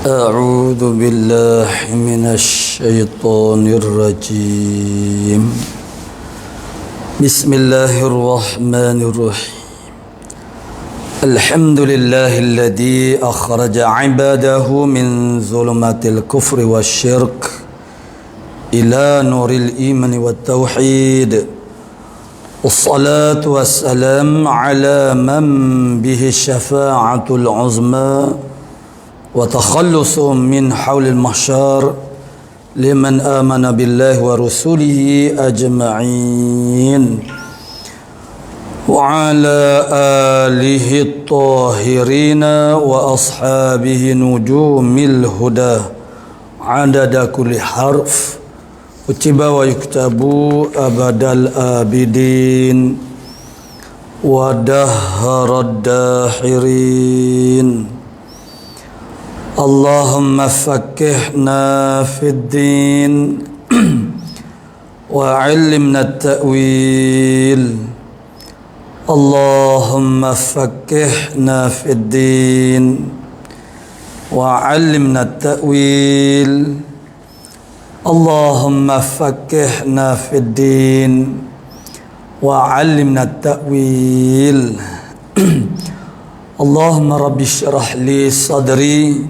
أعوذ بالله من الشيطان الرجيم بسم الله الرحمن الرحيم الحمد لله الذي أخرج عباده من ظلمات الكفر والشرك إلى نور الإيمان والتوحيد والصلاة والسلام على من به الشفاعة العظمى وتخلص من حول المحشر لمن آمن بالله ورسوله أجمعين وعلى آله الطاهرين وأصحابه نجوم الهدى عدد كل حرف كتب ويكتب أبد الآبدين ودهر الداحرين اللهم فقهنا في الدين وعلمنا التأويل اللهم فقهنا في الدين وعلمنا التأويل اللهم فقهنا في الدين وعلمنا التأويل اللهم رب اشرح لي صدري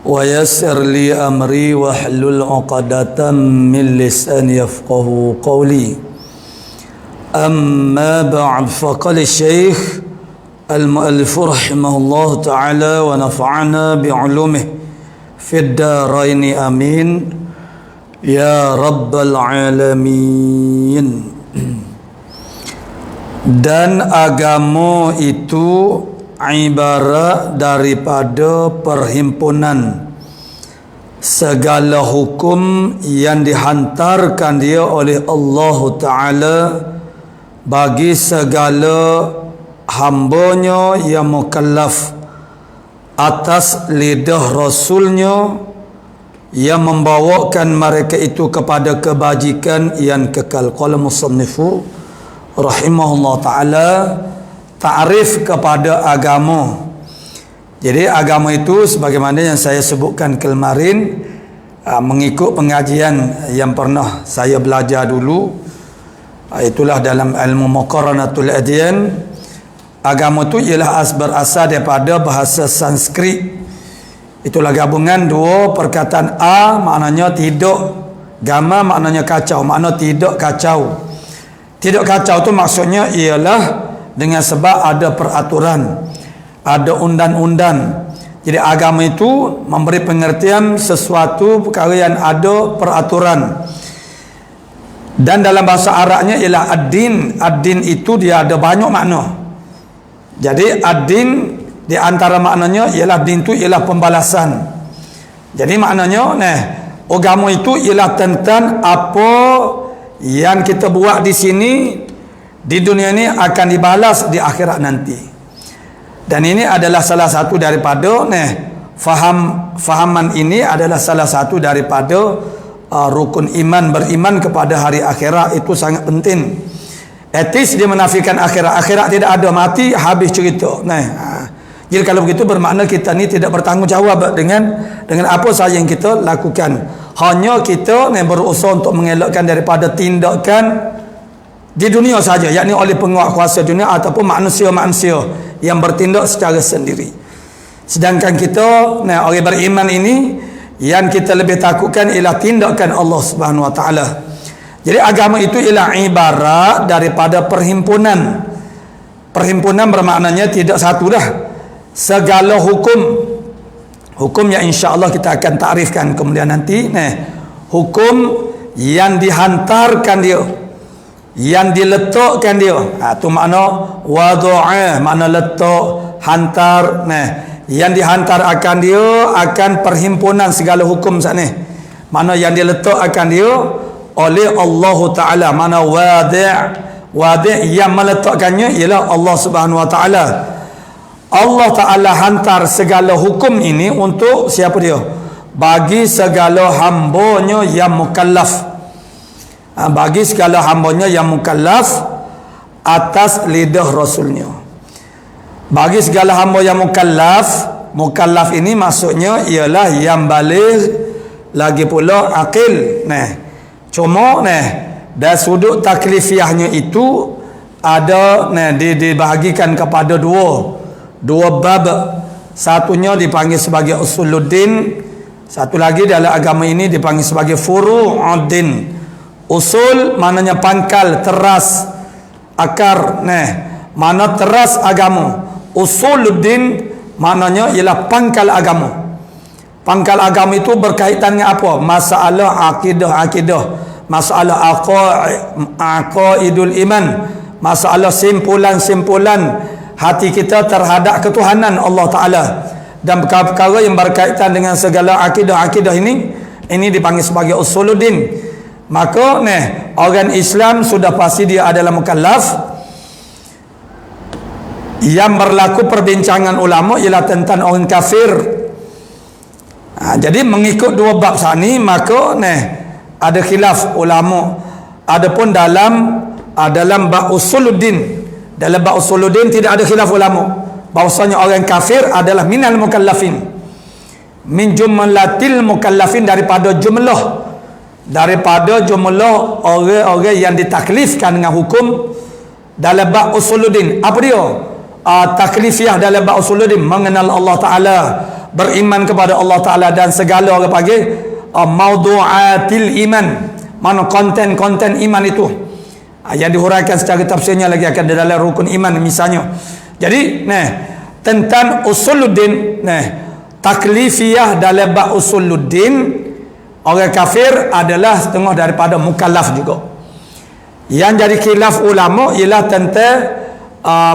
ويسر لي أمري واحلل عقدة من لساني يفقه قولي أما بعد فقال الشيخ المؤلف رحمه الله تعالى ونفعنا بعلومه في الدارين آمين يا رب العالمين. Dan agama itu ibarat daripada perhimpunan segala hukum yang dihantarkan dia oleh Allah Ta'ala bagi segala hambanya yang mukallaf atas lidah Rasulnya yang membawakan mereka itu kepada kebajikan yang kekal. Qala musannifu rahimahullah ta'ala ta'rif kepada agama. Jadi agama itu sebagaimana yang saya sebutkan kemarin, mengikut pengajian yang pernah saya belajar dulu, itulah dalam ilmu muqarranatul adyan. Agama itu ialah berasal daripada bahasa Sanskrit. Itulah gabungan dua perkataan a maknanya tidak, gama maknanya kacau, makna tidak kacau. Tidak kacau itu maksudnya ialah dengan sebab ada peraturan, ada undang-undang. Jadi agama itu memberi pengertian sesuatu perkara yang ada peraturan. Dan dalam bahasa Arabnya ialah ad-din. Ad-din itu dia ada banyak makna. Jadi ad-din di antara maknanya ialah din itu ialah pembalasan. Jadi maknanya agama itu ialah tentang apa yang kita buat di sini di dunia ini akan dibalas di akhirat nanti. Dan ini adalah salah satu daripada fahaman ini adalah salah satu daripada rukun iman. Beriman kepada hari akhirat itu sangat penting. Etis dia menafikan akhirat. Akhirat tidak ada, mati habis cerita. Jadi kalau begitu bermakna kita ni tidak bertanggungjawab dengan apa sahaja yang kita lakukan. Hanya kita berusaha untuk mengelakkan daripada tindakan di dunia saja, yakni oleh penguasa dunia ataupun manusia-manusia yang bertindak secara sendiri. Sedangkan kita orang beriman ini yang kita lebih takutkan ialah tindakan Allah Subhanahu Wa Taala. Jadi agama itu ialah ibarat daripada perhimpunan. Perhimpunan bermaknanya tidak satu dah. Segala hukum yang insya-Allah kita akan takrifkan kemudian nanti, hukum yang dihantarkan dia, yang diletakkan dia, itu makna wada'ah, makna letak, hantar. Yang dihantar akan dia akan perhimpunan segala hukum saat ni, makna yang diletak akan dia oleh Allah Ta'ala. Mana wadi' yang meletakkannya ialah Allah Subhanahu Wa Ta'ala. Allah Ta'ala hantar segala hukum ini untuk siapa dia? Bagi segala hambanya yang mukallaf. Bagi segala hambanya yang mukallaf atas lidah Rasulnya. Bagi segala hamba yang mukallaf mukallaf ini maksudnya ialah yang baligh lagi pula akil. Cuma dari sudut taklifiahnya itu ada dibahagikan kepada dua bab. Satunya dipanggil sebagai usuluddin, satu lagi dalam agama ini dipanggil sebagai furu'uddin. Usul maknanya pangkal, teras, akar, mana teras agama. Usuluddin maknanya ialah pangkal agama. Pangkal agama itu berkaitan dengan apa? Masalah akidah, masalah aqaidul iman, masalah simpulan-simpulan hati kita terhadap ketuhanan Allah Ta'ala, dan perkara yang berkaitan dengan segala akidah ini dipanggil sebagai usuluddin. Maka orang Islam sudah pasti dia adalah mukallaf. Yang berlaku perbincangan ulama ialah tentang orang kafir. Jadi mengikut dua bab sani, maka ada khilaf ulama. Adapun dalam bab usuluddin, dalam bab usuluddin tidak ada khilaf ulama bahwasanya orang kafir adalah minal mukallafin, min jumlatil mukallafin, daripada jumlah orang-orang yang ditaklifkan dengan hukum dalam bab usuluddin. Apa dia? Taklifiyah dalam bab usuluddin, mengenal Allah Ta'ala, beriman kepada Allah Ta'ala, dan segala orang panggil maudu'atil iman, mana konten-konten iman itu yang dihuraikan secara tafsirnya lagi akan dalam rukun iman misalnya. Jadi tentang usuluddin, taklifiyah dalam bab usuluddin, orang kafir adalah setengah daripada mukallaf juga. Yang jadi khilaf ulama ialah tentang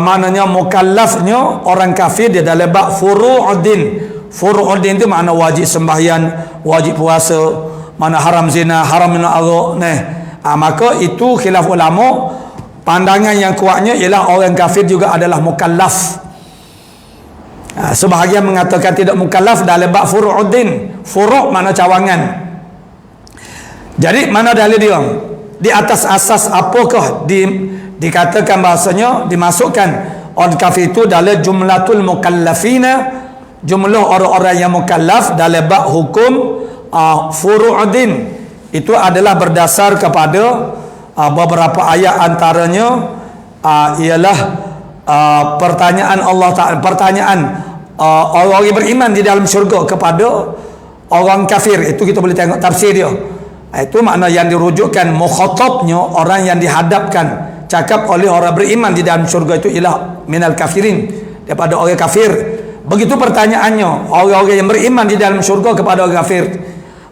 maknanya mukallafnya orang kafir di dalam bab furu'uddin. Furu'uddin itu makna wajib sembahyang, wajib puasa, mana haram zina, haram minum arak. Maka itu khilaf ulama. Pandangan yang kuatnya ialah orang kafir juga adalah mukallaf. Sebahagian mengatakan tidak mukallaf dalam bab furu'uddin. Furu' makna cawangan. Jadi mana dalil dia? Di atas asas apakah dikatakan bahasanya dimasukkan orang kafir itu dalam jumlatul mukallafina, jumlah orang-orang yang mukallaf dalam bab hukum furu'uddin. Itu adalah berdasar kepada beberapa ayat, antaranya ialah pertanyaan Allah Ta'ala, pertanyaan orang yang beriman di dalam syurga kepada orang kafir. Itu kita boleh tengok tafsir dia. Itu makna yang dirujukkan, mukhatabnya, orang yang dihadapkan cakap oleh orang beriman di dalam syurga itu ialah minal kafirin, daripada orang kafir. Begitu pertanyaannya, orang-orang yang beriman di dalam syurga kepada orang kafir,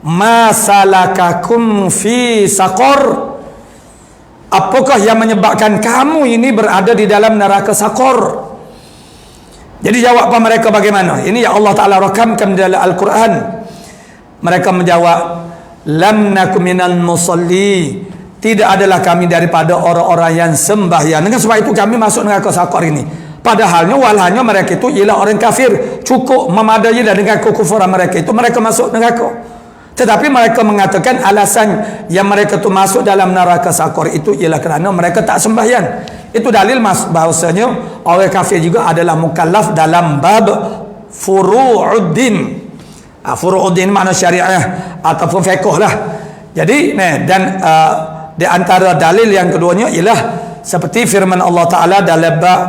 masalakakum fi saqar, apakah yang menyebabkan kamu ini berada di dalam neraka saqar? Jadi jawapan mereka bagaimana? Ini yang Allah Ta'ala rakamkan dalam Al-Quran. Mereka menjawab, lam nakum minal musalli, tidak adalah kami daripada orang-orang yang sembahyang. Dengan sebab itu kami masuk neraka saqar ini. Padahalnya walhanya mereka itu ialah orang kafir, cukup memadai dengan kekufuran mereka itu mereka masuk neraka. Tetapi mereka mengatakan alasan yang mereka itu masuk dalam neraka saqar itu ialah kerana mereka tak sembahyang. Itu dalil bahawasanya orang kafir juga adalah mukallaf dalam bab furu'uddin. Furu'uddin makna syariah ataupun fiqh lah. Jadi dan di antara dalil yang keduanya ialah seperti firman Allah Ta'ala dalam bab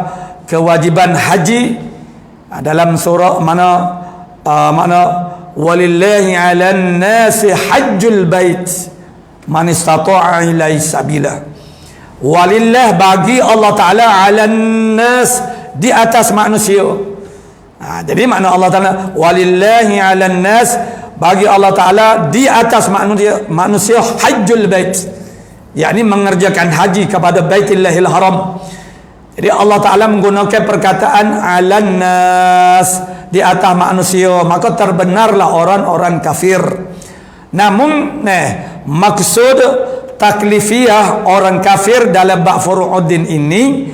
kewajiban haji dalam surah mana walillahi 'alan nasi hajjul bait man istata'a ilaihi sabila. Walillah, bagi Allah Ta'ala, 'alan nas, di atas manusia. Jadi makna Allah Ta'ala walillahi 'alan nas, bagi Allah Ta'ala di atas manusia hajjul bait, yakni mengerjakan haji kepada Baitillahil Haram. Jadi Allah Ta'ala menggunakan perkataan 'alan nas, di atas manusia, maka terbenarlah orang-orang kafir. Namun maksud taklifiyah orang kafir dalam bab furu'uddin ini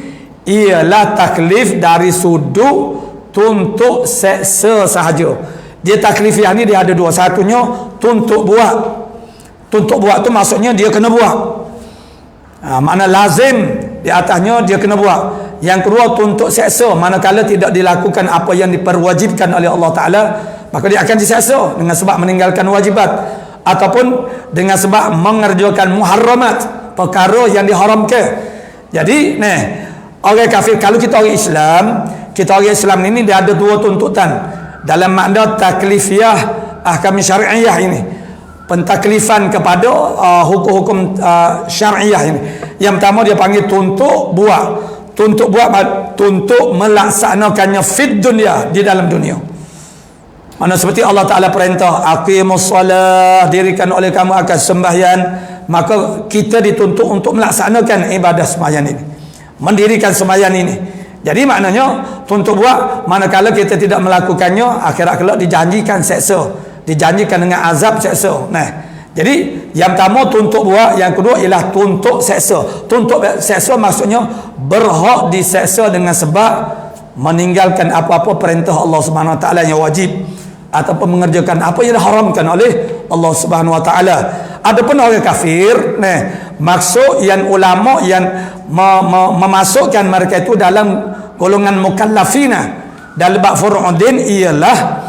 ialah taklif dari sudut tuntut seksa sahaja. Dia taklifiyah ni dia ada dua. Satunya tuntut buat. Tuntut buat tu maksudnya dia kena buat. Makna lazim di atasnya dia kena buat. Yang kedua, tuntut seksa manakala tidak dilakukan apa yang diperwajibkan oleh Allah Ta'ala, maka dia akan diseksa dengan sebab meninggalkan wajibat ataupun dengan sebab mengerjakan muharramat, perkara yang diharamkan. Jadi orang kafir, kalau kita orang Islam ini dia ada dua tuntutan dalam makna taklifiyah, ahkam syariah ini, pentaklifan kepada hukum-hukum syariah ini. Yang pertama dia panggil tuntut buat melaksanakannya fid dunia, di dalam dunia. Mana seperti Allah Ta'ala perintah, aqimus salah, dirikan oleh kamu akan sembahyang, maka kita dituntut untuk melaksanakan ibadah sembahyang ini, mendirikan sembahyang ini. Jadi maknanya tuntut buat, manakala kita tidak melakukannya, akhirat kelak dijanjikan seksa, dijanjikan dengan azab seksa. Jadi yang pertama tuntut buat, yang kedua ialah tuntut seksa. Tuntut seksa maksudnya berhak diseksa dengan sebab meninggalkan apa-apa perintah Allah Subhanahu Wa Taala yang wajib ataupun mengerjakan apa yang diharamkan oleh Allah Subhanahu Wa Taala. Adapun orang kafir, maksud yang ulama yang memasukkan mereka itu dalam golongan mukallafina dalam bab furu'uddin ialah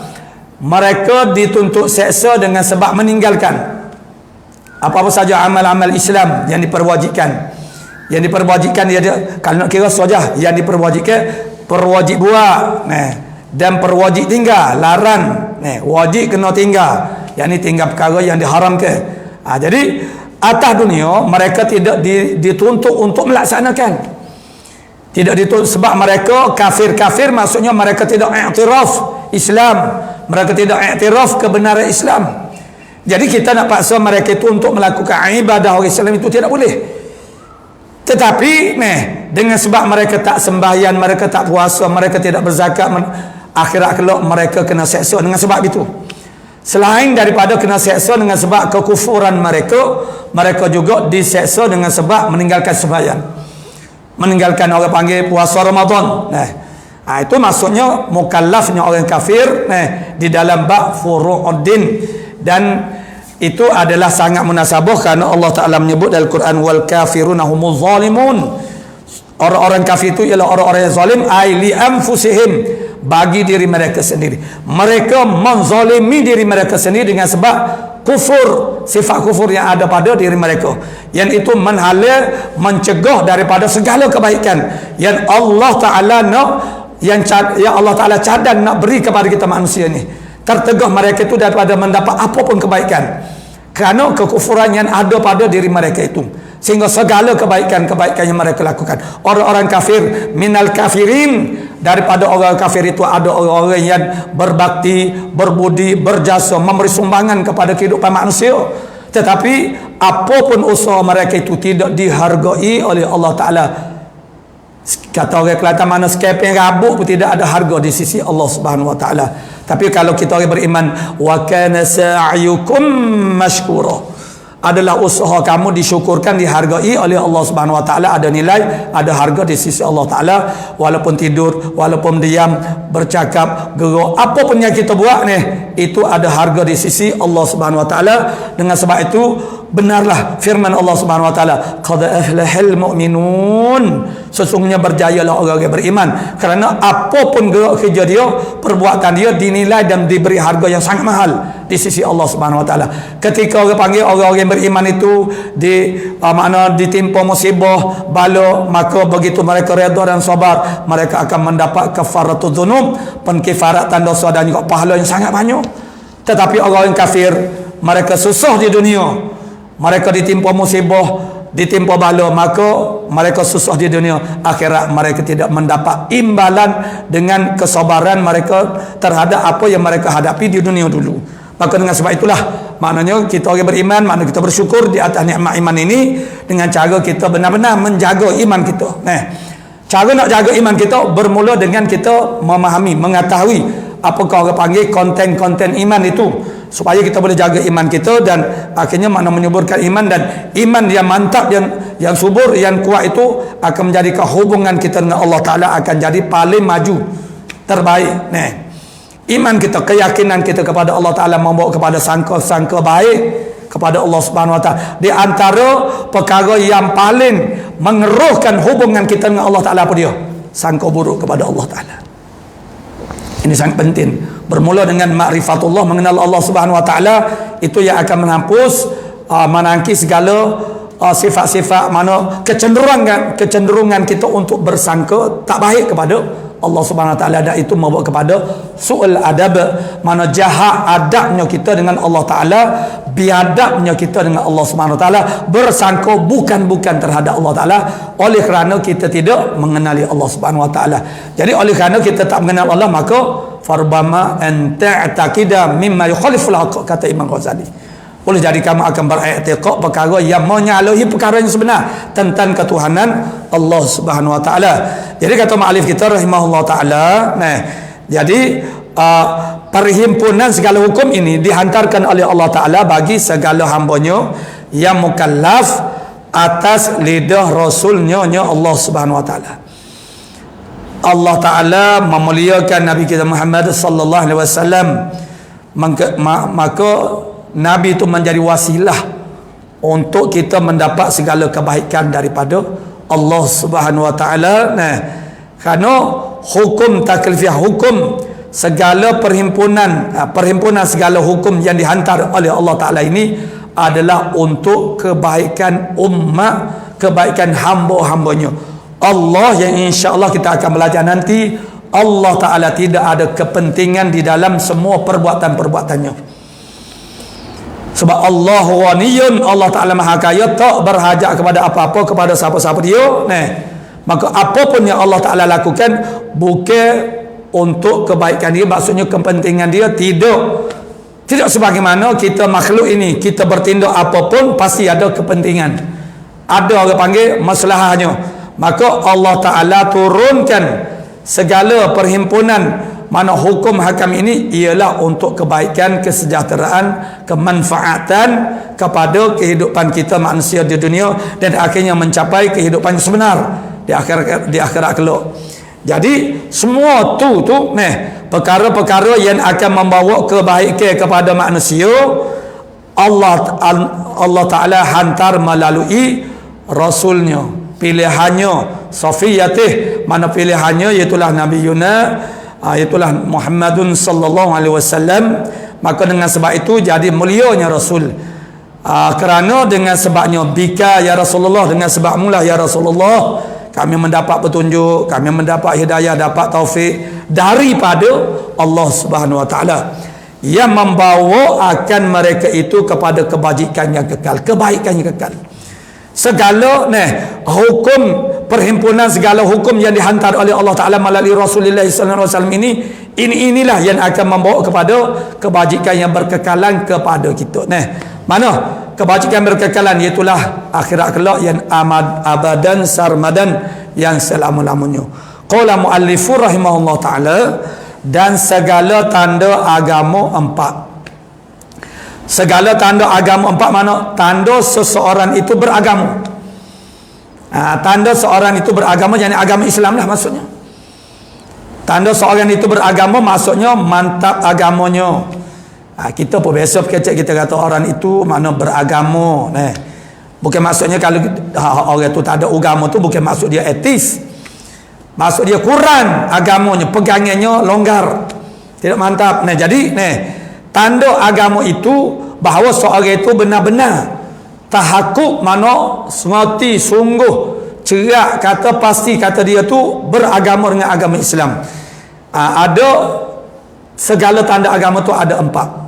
mereka dituntut seksa dengan sebab meninggalkan apa-apa saja amal-amal Islam yang diperwajibkan. Yang diperwajibkan dia kalau nak kira saja yang diperwajibkan, perwajib buat, dan perwajib tinggal, larang, wajib kena tinggal, yakni tinggal perkara yang diharamkan. Jadi atas dunia mereka tidak dituntut untuk melaksanakan, tidak dituntut sebab mereka kafir maksudnya mereka tidak iktiraf Islam, mereka tidak iktiraf kebenaran Islam. Jadi kita nak paksa mereka itu untuk melakukan ibadah orang Islam itu tidak boleh. Tetapi dengan sebab mereka tak sembahyang, mereka tak puasa, mereka tidak berzakat, akhirat kelak mereka kena seksa dengan sebab itu. Selain daripada kena seksa dengan sebab kekufuran mereka juga diseksa dengan sebab meninggalkan sembahyang, meninggalkan orang panggil puasa Ramadan. Itu maksudnya mukallafnya orang kafir di dalam bab furu'uddin. Dan itu adalah sangat munasabah kerana Allah Ta'ala menyebut dalam Quran, wal kafiruna humuz zalimun. Orang-orang kafir itu ialah orang-orang yang zalim, ai li anfusihim, bagi diri mereka sendiri. Mereka menzalimi diri mereka sendiri dengan sebab kufur, sifat kufur yang ada pada diri mereka, yang itu menghalang, mencegah daripada segala kebaikan yang Allah Ta'ala nak, yang Allah Ta'ala cadang nak beri kepada kita manusia ni. Tertegah mereka itu daripada mendapat apapun kebaikan kerana kekufuran yang ada pada diri mereka itu, sehingga segala kebaikan-kebaikan yang mereka lakukan. Orang-orang kafir minal kafirin, daripada orang kafir itu ada orang-orang yang berbakti, berbudi, berjasa, memberi sumbangan kepada kehidupan manusia, tetapi apapun usaha mereka itu tidak dihargai oleh Allah Ta'ala. Kata orang Kelantan, mana sekeping rabuk pun tidak ada harga di sisi Allah Subhanahu Wa Ta'ala. Tapi kalau kita orang beriman, wa kana sa'yukum mashkura, adalah usaha kamu disyukurkan, dihargai oleh Allah Subhanahu Wa Ta'ala, ada nilai, ada harga di sisi Allah Ta'ala. Walaupun tidur, walaupun diam, bercakap, gerak, apapun yang kita buat itu ada harga di sisi Allah Subhanahu Wa Ta'ala. Dengan sebab itu benarlah firman Allah Subhanahu Wa Ta'ala, qad aflahal mu'minun, sesungguhnya berjayalah orang yang beriman, kerana apapun gerak kerja dia, perbuatan dia dinilai dan diberi harga yang sangat mahal di sisi Allah Subhanahu Wa Ta'ala. Ketika orang panggil orang-orang yang beriman itu ditimpa musibah, bala, maka begitu mereka redha dan sabar, mereka akan mendapat kafaratul dzunub, penkifaratan dosa dan juga pahala yang sangat banyak. Tetapi orang yang kafir, mereka susah di dunia, mereka ditimpa musibah, ditimpa bala, maka mereka susah di dunia, akhirat mereka tidak mendapat imbalan dengan kesabaran mereka terhadap apa yang mereka hadapi di dunia dulu. Maka dengan sebab itulah maknanya kita orang beriman, maknanya kita bersyukur di atas nikmat iman ini dengan cara kita benar-benar menjaga iman kita. Cara nak jaga iman kita bermula dengan kita memahami, mengetahui apakah orang panggil konten-konten iman itu, supaya kita boleh jaga iman kita, dan akhirnya makna menyuburkan iman, dan iman yang mantap, yang subur, yang kuat itu akan menjadikan hubungan kita dengan Allah Ta'ala akan jadi paling maju, terbaik. Iman kita, keyakinan kita kepada Allah Ta'ala membawa kepada sangka-sangka baik kepada Allah Subhanahu Wa Ta'ala. Di antara perkara yang paling mengeruhkan hubungan kita dengan Allah Ta'ala apa dia? sangka buruk kepada Allah Ta'ala. Ini sangat penting. Bermula dengan ma'rifatullah, mengenal Allah Subhanahu Wa Ta'ala, itu yang akan menghapus menangkis segala sifat-sifat mana kecenderungan kita untuk bersangka tak baik kepada Allah Subhanahu Wa Ta'ala, dan itu membawa kepada su'ul adab, mana jahat adabnya kita dengan Allah Ta'ala, biadabnya kita dengan Allah Subhanahu Wa Ta'ala, bersangka bukan terhadap Allah Ta'ala, oleh kerana kita tidak mengenali Allah Subhanahu Wa Ta'ala. Jadi oleh kerana kita tak mengenal Allah, maka farbama an ta'taqida mimma yukhaliful haqq, kata Imam Ghazali. Boleh jadi kamu akan beriktikad perkara yang menyalahi perkara yang sebenar tentang ketuhanan Allah Subhanahu Wa Ta'ala. Jadi kata mu'alif kita rahimahullah ta'ala, jadi perhimpunan segala hukum ini dihantarkan oleh Allah Ta'ala bagi segala hambanya yang mukallaf atas lidah Rasulnya Allah Subhanahu Wa Ta'ala. Allah Ta'ala memuliakan Nabi kita Muhammad sallallahu alaihi wasallam, maka Nabi itu menjadi wasilah untuk kita mendapat segala kebaikan daripada Allah Subhanahu Wa Ta'ala. Kerana hukum taklifiyah, hukum segala perhimpunan segala hukum yang dihantar oleh Allah Ta'ala ini adalah untuk kebaikan umat, kebaikan hamba-hambanya Allah, yang insya-Allah kita akan belajar nanti. Allah Ta'ala tidak ada kepentingan di dalam semua perbuatan-perbuatannya. Sebab Allah ghaniyun, Allah Ta'ala maha kaya, tak berhajat kepada apa-apa, kepada siapa-siapa dia. Maka apapun yang Allah Ta'ala lakukan bukan untuk kebaikan dia, maksudnya kepentingan dia, tidak sebagaimana kita makhluk ini, kita bertindak apapun pasti ada kepentingan, ada orang panggil masalahnya. Maka Allah Ta'ala turunkan segala perhimpunan mana hukum hakam ini ialah untuk kebaikan, kesejahteraan, kemanfaatan kepada kehidupan kita manusia di dunia, dan akhirnya mencapai kehidupan yang sebenar di akhirat kelak. Jadi semua tu perkara-perkara yang akan membawa kebaikan kepada manusia, Allah Ta'ala hantar melalui Rasulnya, pilihannya, Safiyatih, mana pilihannya iaitulah Nabi Yuna, itulah Muhammadun sallallahu alaihi wasallam. Maka dengan sebab itu jadi mulianya Rasul, kerana dengan sebabnya bika ya Rasulullah, dengan sebab mulah ya Rasulullah, kami mendapat petunjuk, kami mendapat hidayah, dapat taufik daripada Allah Subhanahu Wa Ta'ala, yang membawa akan mereka itu kepada kebajikan yang kekal, kebaikan yang kekal. Segala hukum perhimpunan, segala hukum yang dihantar oleh Allah Ta'ala melalui Rasulullah SAW inilah yang akan membawa kepada kebajikan yang berkekalan kepada kita. Mana kebajikan berkekalan? Iaitulah akhirat kelak yang abadan sarmadan, yang selama-lamanya. Qala muallifu rahimahullah ta'ala, dan segala tanda agama empat. Segala tanda agama empat mana? Tanda seseorang itu beragama. Tanda seorang itu beragama, yakni agama Islam lah maksudnya. Tanda seorang itu beragama maksudnya mantap agamanya. Kita pun biasa kecek kita kata orang itu mana beragama. Bukan maksudnya kalau orang itu tak ada agama tu bukan maksud dia etis. Maksud dia kurang agamanya, pegangannya longgar, tidak mantap. Jadi tanda agama itu bahawa seorang itu benar-benar tahakuk, mana semati sungguh cerak kata pasti kata dia tu beragama dengan agama Islam. Ada segala tanda agama tu ada empat.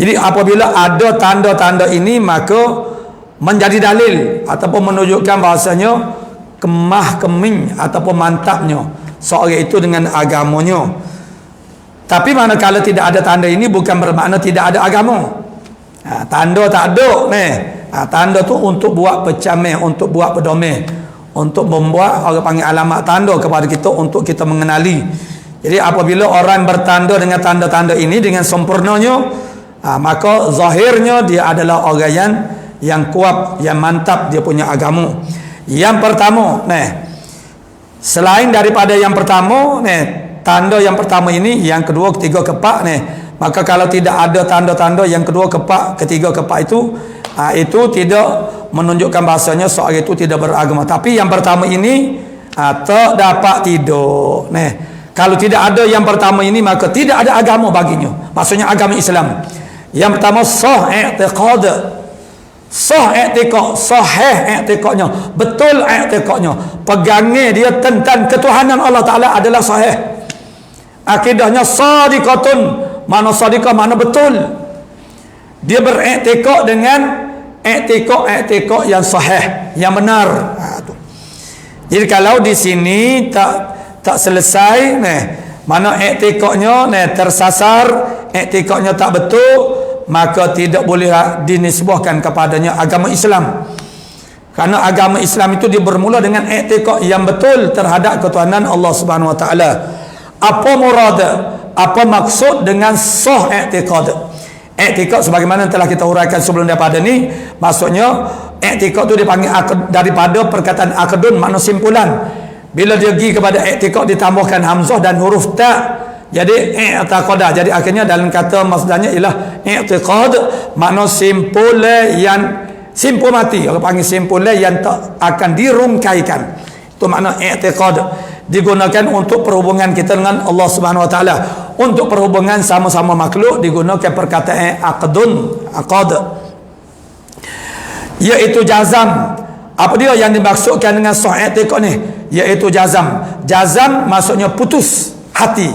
Jadi apabila ada tanda-tanda ini, maka menjadi dalil ataupun menunjukkan bahasanya kemah keming ataupun mantapnya seorang itu dengan agamanya. Tapi manakala tidak ada tanda ini, bukan bermakna tidak ada agama. Tanda tak ada tanda tu untuk buat pecameh, untuk buat pedomeh, untuk membuat orang panggil alamat tanda kepada kita untuk kita mengenali. Jadi apabila orang bertanda dengan tanda-tanda ini dengan sempurnanya, maka zahirnya dia adalah orang yang kuat, yang mantap dia punya agama. Yang pertama, selain daripada yang pertama, tanda yang pertama ini, yang kedua, ketiga, keempat, maka kalau tidak ada tanda-tanda yang kedua, keempat, ketiga, keempat itu tidak menunjukkan bahasanya seorang itu tidak beragama. Tapi yang pertama ini atau dapat tidur. Kalau tidak ada yang pertama ini, maka tidak ada agama baginya. Maksudnya agama Islam. Yang pertama sah i'tiqad. Sah i'tiqad, sahih i'tiqadnya, betul i'tiqadnya. Pegangnya dia tentang ketuhanan Allah Taala adalah sahih. Akidahnya sadiqatun, mana sadiqah mana betul. Dia beriktikad dengan iktikad yang sahih, yang benar. Jadi kalau di sini tak selesai, mana iktikadnya tersasar, iktikadnya tak betul, maka tidak boleh dinisbahkan kepadanya agama Islam. Karena agama Islam itu dia bermula dengan iktikad yang betul terhadap ketuhanan Allah Subhanahu Wa Taala. Apa murad, apa maksud dengan sah i'tiqad? I'tiqad sebagaimana telah kita uraikan sebelum daripada ni, maksudnya i'tiqad tu dipanggil daripada perkataan aqdun, makna simpulan. Bila dia pergi kepada i'tiqad ditambahkan hamzah dan huruf ta, jadi i'taqada. Jadi akhirnya dalam kata masdarnya ialah i'tiqad, makna simpul yang simpul mati. Kalau panggil simpul yang tak akan dirungkaikan. Itu makna i'tiqad. Digunakan untuk perhubungan kita dengan Allah Subhanahu Wa Taala. Untuk perhubungan sama-sama makhluk digunakan perkataan aqad, iaitu jazam. Apa dia yang dimaksudkan dengan sahih i'tiqad ni? Iaitu jazam. Jazam maksudnya putus hati.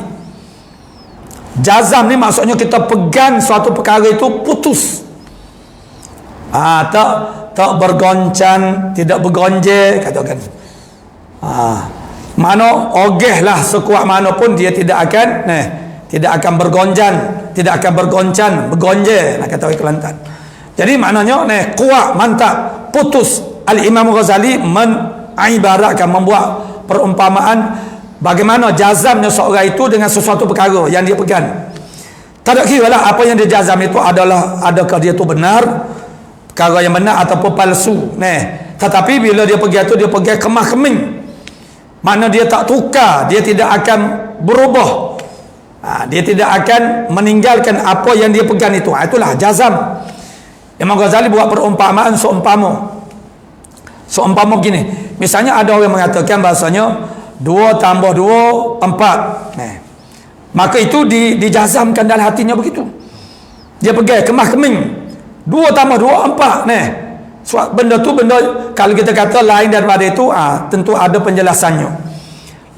Jazam ni maksudnya kita pegang suatu perkara itu putus. Tak bergoncang, tidak bergonjek, katakan. Mana ogehlah sekuat mana pun dia tidak akan bergonjang, tidak akan bergoncang, bergonjek, nak kata orang Kelantan. Jadi maknanya kuat, mantap, putus. Al-Imam Ghazali mengibaratkan, membuat perumpamaan bagaimana jazamnya seorang itu dengan sesuatu perkara yang dia pegang. Tak ada kira lah apa yang dia jazam itu adakah dia tu benar, perkara yang benar ataupun palsu. Tetapi bila dia pegang tu, dia pegang kemah keming. Mana dia tak tukar, dia tidak akan berubah. Dia tidak akan meninggalkan apa yang dia pegang itu. Itulah jazam. Imam Ghazali buat perumpamaan seumpama gini. Misalnya ada orang mengatakan bahasanya 2 tambah 2 4. Maka itu dijazamkan dalam hatinya begitu. Dia pegang kemah keming. 2 tambah 2 4. Benda tu benda kalau kita kata lain daripada itu, tentu ada penjelasannya.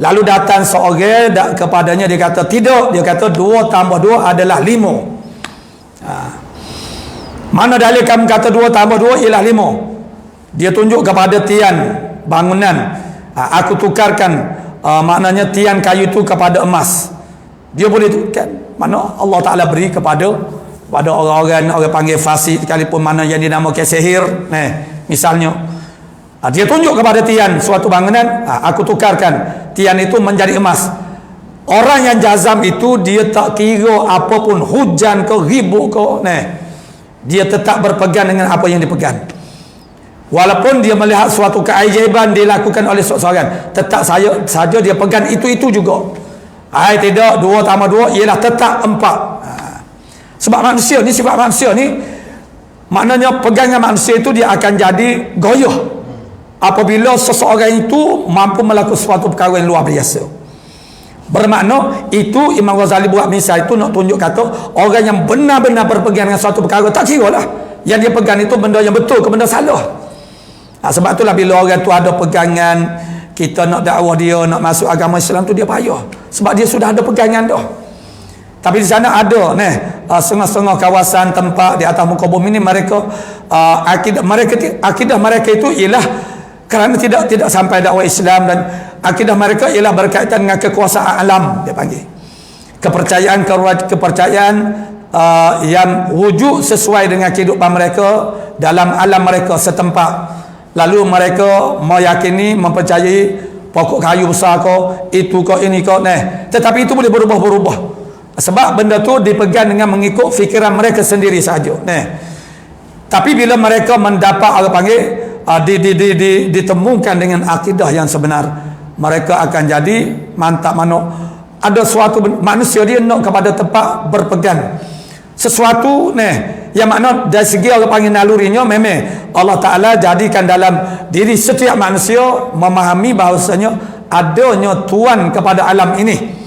Lalu datang seorang kepadanya, dia kata tidak, dia kata 2 tambah 2 adalah 5. Mana dalil kamu kata 2 tambah 2 ialah 5? Dia tunjuk kepada tiang bangunan. Aku tukarkan maknanya tiang kayu itu kepada emas. Dia boleh tukar. Mana Allah Ta'ala beri kepada orang-orang panggil fasik, sekalipun mana yang dinamakan sihir, misalnya dia tunjuk kepada tiang suatu bangunan, aku tukarkan tiang itu menjadi emas. Orang yang jazam itu dia tak kira apapun, hujan ke ribut ke, dia tetap berpegang dengan apa yang dipegang. Walaupun dia melihat suatu keajaiban dilakukan oleh seseorang, tetap saja dia pegang itu juga. Tidak 2 tambah 2 ialah tetap 4. Sebab manusia ni, sifat manusia ni, maknanya pegangan manusia itu dia akan jadi goyah apabila seseorang itu mampu melakukan sesuatu perkara yang luar biasa. Bermakna itu Imam Ghazali buat misal itu nak tunjuk kata orang yang benar-benar berpegang dengan suatu perkara, tak kira lah yang dia pegang itu benda yang betul ke benda salah. Sebab itulah bila orang tu ada pegangan, kita nak dakwah dia, nak masuk agama Islam tu dia payah. Sebab dia sudah ada pegangan dah. Tapi di sana ada setengah-setengah kawasan tempat di atas muka bumi ini mereka akidah mereka itu ialah kerana tidak sampai dakwah Islam, dan akidah mereka ialah berkaitan dengan kekuasaan alam, dia panggil. Kepercayaan yang wujud sesuai dengan kehidupan mereka dalam alam mereka setempat. Lalu mereka meyakini, mempercayai pokok kayu besar kau, itu kau, ini kau, tetapi itu boleh berubah-berubah. Sebab benda tu dipegang dengan mengikut fikiran mereka sendiri saja. Tapi bila mereka mendapat apa panggil ditemukan dengan akidah yang sebenar, mereka akan jadi mantap. Ada suatu manusia dia nak kepada tempat berpegang sesuatu yang makna dari segi orang panggil nalurinya, memang Allah Ta'ala jadikan dalam diri setiap manusia memahami bahawasanya adanya Tuhan kepada alam ini.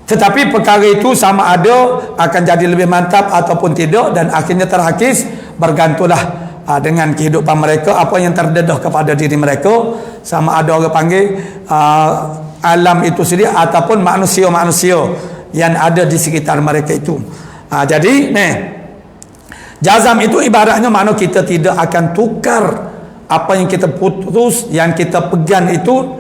Tetapi perkara itu sama ada akan jadi lebih mantap ataupun tidak, dan akhirnya terhakis bergantunglah dengan kehidupan mereka, apa yang terdedah kepada diri mereka, sama ada orang panggil alam itu sendiri ataupun manusia-manusia yang ada di sekitar mereka itu. Jadi jazam itu ibaratnya mana kita tidak akan tukar apa yang kita putus, yang kita pegang itu,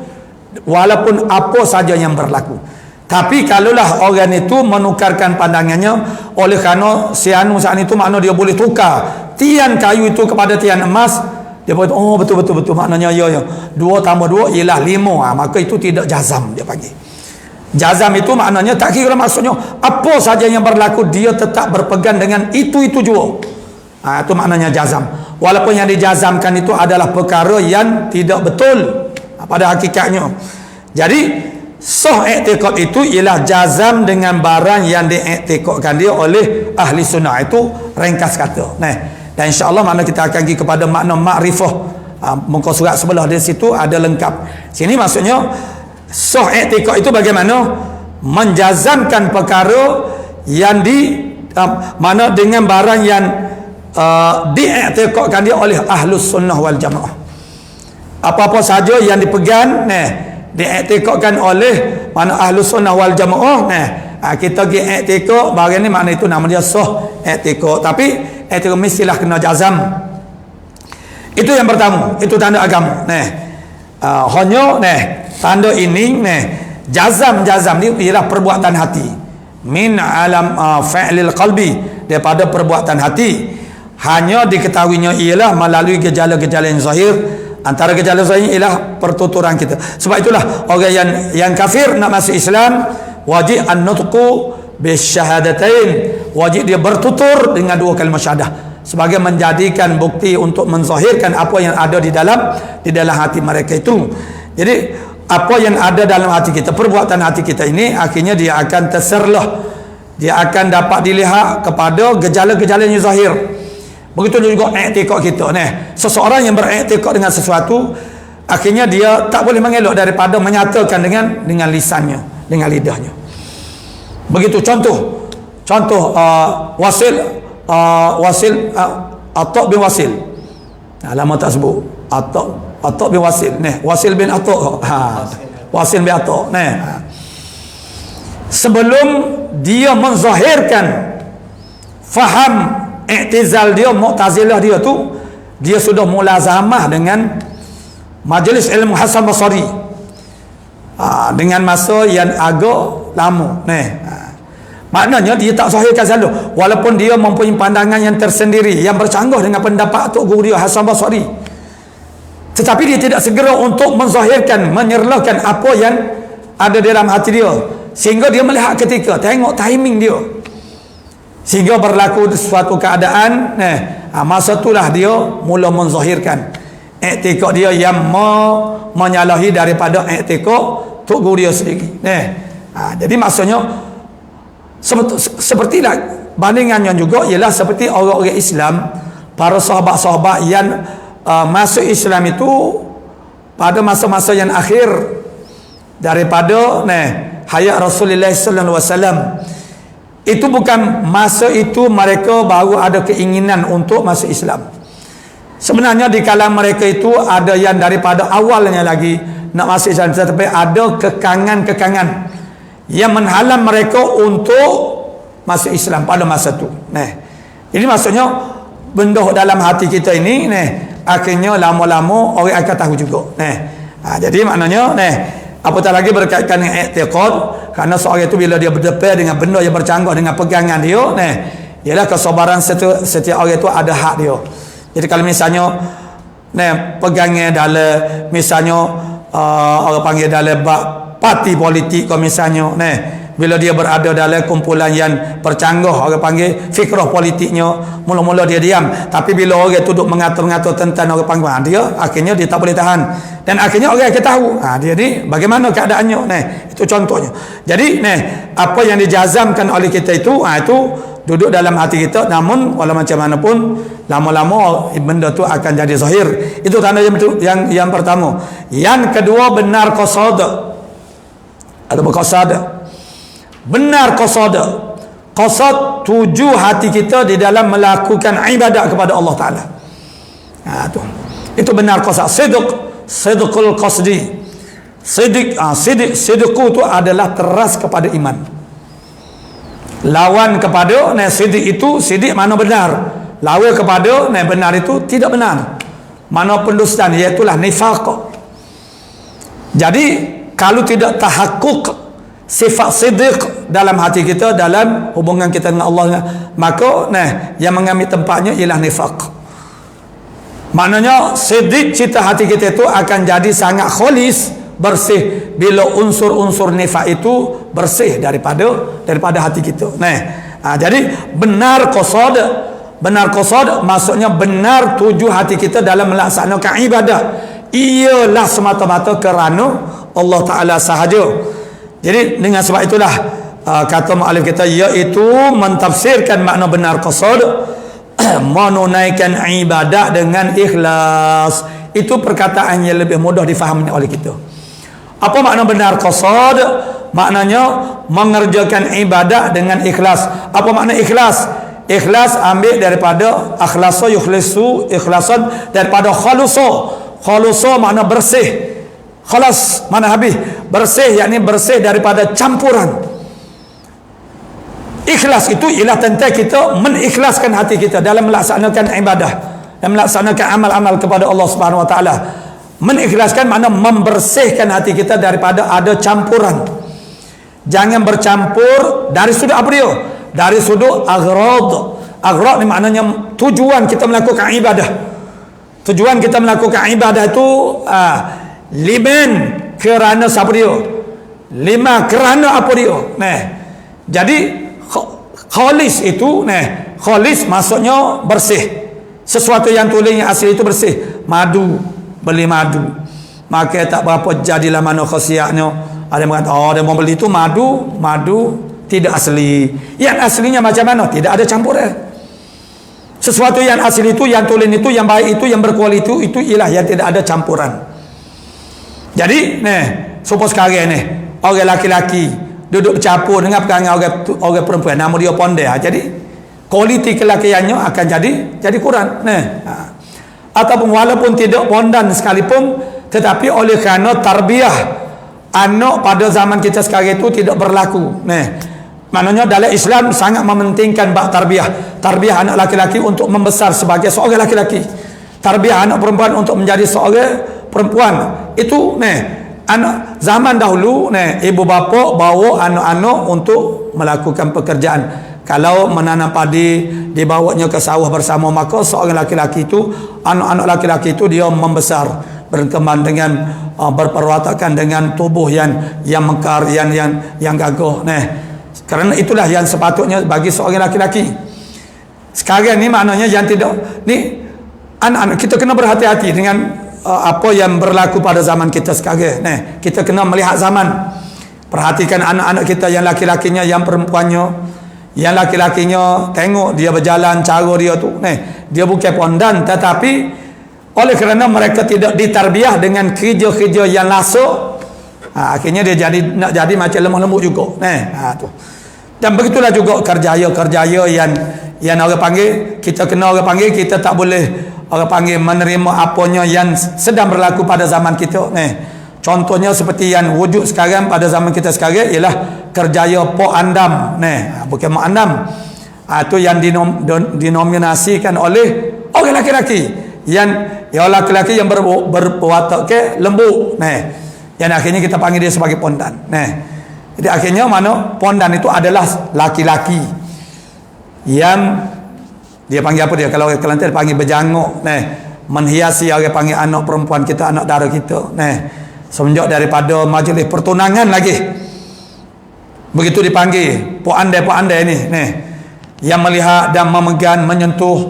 walaupun apa saja yang berlaku. Tapi kalaulah orang itu menukarkan pandangannya oleh kerana si anu saat itu, makna dia boleh tukar tian kayu itu kepada tian emas, dia berkata oh betul maknanya ya 2 tambah 2 ialah 5, maka itu tidak jazam dia panggil. Jazam itu maknanya tak kira, maksudnya apa saja yang berlaku dia tetap berpegang dengan itu juga. Itu maknanya jazam, walaupun yang dijazamkan itu adalah perkara yang tidak betul pada hakikatnya. Jadi sah i'tiqad itu ialah jazam dengan barang yang diiktikadkan dia oleh ahli sunnah. Itu ringkas kata. Dan insya-Allah mana kita akan pergi kepada makna makrifah. Muka surat sebelah di situ ada lengkap. Sini maksudnya sah i'tiqad itu bagaimana menjazamkan perkara yang mana dengan barang yang diiktikadkan dia oleh ahlus sunnah wal jamaah. Apa-apa saja yang dipegang diiktikadkan oleh mana ahlus sunnah wal jamaah, kita pergi i'tikad barang ni, makna itu nama dia sah i'tikad. Tapi i'tikad mestilah kena jazam. Itu yang pertama, itu tanda agama. Hanya tanda ini jazam ni ialah perbuatan hati, min alam fa'lil qalbi, daripada perbuatan hati. Hanya diketahuinya ialah melalui gejala-gejala yang zahir. Antara gejala zahir ialah pertuturan kita. Sebab itulah orang yang kafir nak masuk Islam wajib an-nutqu bisyahadatain, wajib dia bertutur dengan 2 kalimah syahadah sebagai menjadikan bukti untuk menzahirkan apa yang ada di dalam hati mereka itu. Jadi apa yang ada dalam hati kita, perbuatan hati kita ini akhirnya dia akan terserlah, dia akan dapat dilihat kepada gejala-gejala yang zahir. Begitu juga i'tikad kita. Seseorang yang beriktikad dengan sesuatu, akhirnya dia tak boleh mengelak daripada menyatakan dengan lisannya, dengan lidahnya. Begitu contoh Wasil Atta' bin Wasil. Lama tak sebut Atta' bin Wasil. Wasil bin Atta'. Wasil bin Atta'. Sebelum dia menzahirkan faham i'tizal dia, Mu'tazilah dia tu, dia sudah mulazamah dengan majlis ilmu Hasan Basri dengan masa yang agak lama. Maknanya dia tak zahirkan selalu, walaupun dia mempunyai pandangan yang tersendiri yang bercanggah dengan pendapat Tok Guru dia Hasan Basri, tetapi dia tidak segera untuk menzahirkan, menyerlahkan apa yang ada dalam hati dia, sehingga dia melihat ketika, tengok timing dia, sehingga berlaku suatu keadaan, masa itulah dia mula menzahirkan i'tikad dia yang menyalahi daripada i'tikad Tok Guru dia sendiri. Jadi maksudnya sepertilah bandingannya juga ialah seperti orang-orang Islam, para sahabat-sahabat yang masuk Islam itu pada masa-masa yang akhir daripada hayat Rasulullah sallallahu alaihi wasallam. Itu bukan masa itu mereka baru ada keinginan untuk masuk Islam. Sebenarnya di kalangan mereka itu ada yang daripada awalnya lagi nak masuk Islam, tetapi ada kekangan-kekangan yang menghalang mereka untuk masuk Islam pada masa itu. Jadi maksudnya benda dalam hati kita ini akhirnya lama-lama orang akan tahu juga. Jadi maknanya apatah lagi berkaitan dengan i'tiqad, kerana seorang itu bila dia berdepan dengan benda yang bercanggah dengan pegangan dia, ialah kesabaran setiap orang itu ada hak dia. Jadi kalau misalnya pegangan dalam misalnya orang panggil dalam parti politik, kalau misalnya bila dia berada dalam kumpulan yang bercanggah, orang panggil fikrah politiknya, mula-mula dia diam, tapi bila orang duduk mengatur-ngatur tentang orang panggil, dia akhirnya dia tak boleh tahan, dan akhirnya orang akan tahu dia ni bagaimana keadaannya. Itu contohnya. Jadi apa yang dijazamkan oleh kita itu duduk dalam hati kita, namun walau macam mana pun lama-lama benda tu akan jadi zahir. Itu tanda yang pertama. Yang kedua, benar qasad. ataupun qasad. Benar qasad. Qasad tuju hati kita di dalam melakukan ibadat kepada Allah Taala. Tu. Itu benar qasad. Sidqul qasdi. Sidqu itu adalah teras kepada iman. Lawan kepada sidik itu, sidik mana benar. Lawan kepada benar itu tidak benar. Mana pendustaan, iaitulah nifaq. Jadi kalau tidak tahakkuk sifat sidq dalam hati kita, dalam hubungan kita dengan Allah, maka yang mengambil tempatnya ialah nifaq. Maknanya sidq cita hati kita itu akan jadi sangat khalis, bersih bila unsur-unsur nifaq itu bersih daripada hati kita. Jadi benar qasad maksudnya benar tuju hati kita dalam melaksanakan ibadah ialah semata-mata kerana Allah Taala sahaja. Jadi dengan sebab itulah kata muallif kita, iaitu mentafsirkan makna benar qasad, menunaikan ibadah dengan ikhlas. Itu perkataan yang lebih mudah difahami oleh kita. Apa makna benar qasad? Maknanya mengerjakan ibadah dengan ikhlas. Apa makna ikhlas? Ikhlas ambil daripada akhlasa yukhlisu, ikhlasan daripada khalusa. Khalusa makna bersih. Khalas makna habis. Bersih, yakni bersih daripada campuran. Ikhlas itu ialah tentang kita mengikhlaskan hati kita dalam melaksanakan ibadah dan melaksanakan amal-amal kepada Allah Subhanahu Wa Taala. Mengikhlaskan makna membersihkan hati kita daripada ada campuran. Jangan bercampur dari sudut apa dia? Dari sudut aghrad. Aghrad ni maknanya tujuan kita melakukan ibadah. Tujuan kita melakukan ibadah itu liman kerana siapa dia? Lima kerana apa dia? Jadi khalis itu khalis maksudnya bersih. Sesuatu yang tulen yang asli itu bersih. Madu, beli madu, maka tak berapa jadilah mana khasiatnya. Ada yang mengatakan dia mau beli itu madu tidak asli. Yang aslinya macam mana? Tidak ada campuran. Sesuatu yang asli itu, yang tulen itu, yang baik itu, yang berkualitas itu ialah yang tidak ada campuran. Jadi suppose sekarang orang laki-laki duduk bercampur dengan perangai orang perempuan, nama dia pondek. Jadi kualiti kelakiannya akan jadi kurang. Ataupun walaupun tidak pondan sekalipun, tetapi oleh kerana tarbiyah anak pada zaman kita sekarang itu tidak berlaku. Maknanya dalam Islam sangat mementingkan bab tarbiyah. Tarbiyah anak laki-laki untuk membesar sebagai seorang laki-laki. Tarbiyah anak perempuan untuk menjadi seorang perempuan. Itu anak zaman dahulu ibu bapa bawa anak-anak untuk melakukan pekerjaan. Kalau menanam padi, dibawanya ke sawah bersama, maka seorang laki-laki itu, anak-anak laki-laki itu dia membesar, berkembang dengan berperwatakan dengan tubuh yang mekar, yang gagah. Kerana itulah yang sepatutnya bagi seorang laki-laki. Sekarang ni maknanya yang tidak ni, anak-anak kita kena berhati-hati dengan apa yang berlaku pada zaman kita sekarang. Kita kena melihat zaman. Perhatikan anak-anak kita yang laki-lakinya, yang perempuannya. Yang laki-lakinya tengok dia berjalan, cara dia tu dia bukan pondan, tetapi oleh kerana mereka tidak ditarbiyah dengan kerja-kerja yang lasuk, akhirnya dia nak jadi macam lemah lembut juga. Tu. Dan begitulah juga kerjaya yang orang panggil, kita kena orang panggil, kita tak boleh orang panggil menerima apanya yang sedang berlaku pada zaman kita. Contohnya seperti yang wujud sekarang pada zaman kita sekarang ialah kerjaya pok andam. Bukan mak andam. Itu yang dinominasikan oleh orang laki-laki. Yang laki-laki yang berwatak ke lembut. Yang akhirnya kita panggil dia sebagai pondan. Jadi akhirnya mana pondan itu adalah laki-laki yang dia panggil apa dia? Kalau orang Kelantan panggil berjanguk. Menghiasi orang panggil anak perempuan kita, anak dara kita. Semenjak daripada majlis pertunangan lagi, begitu dipanggil pok andai ni yang melihat dan memegang, menyentuh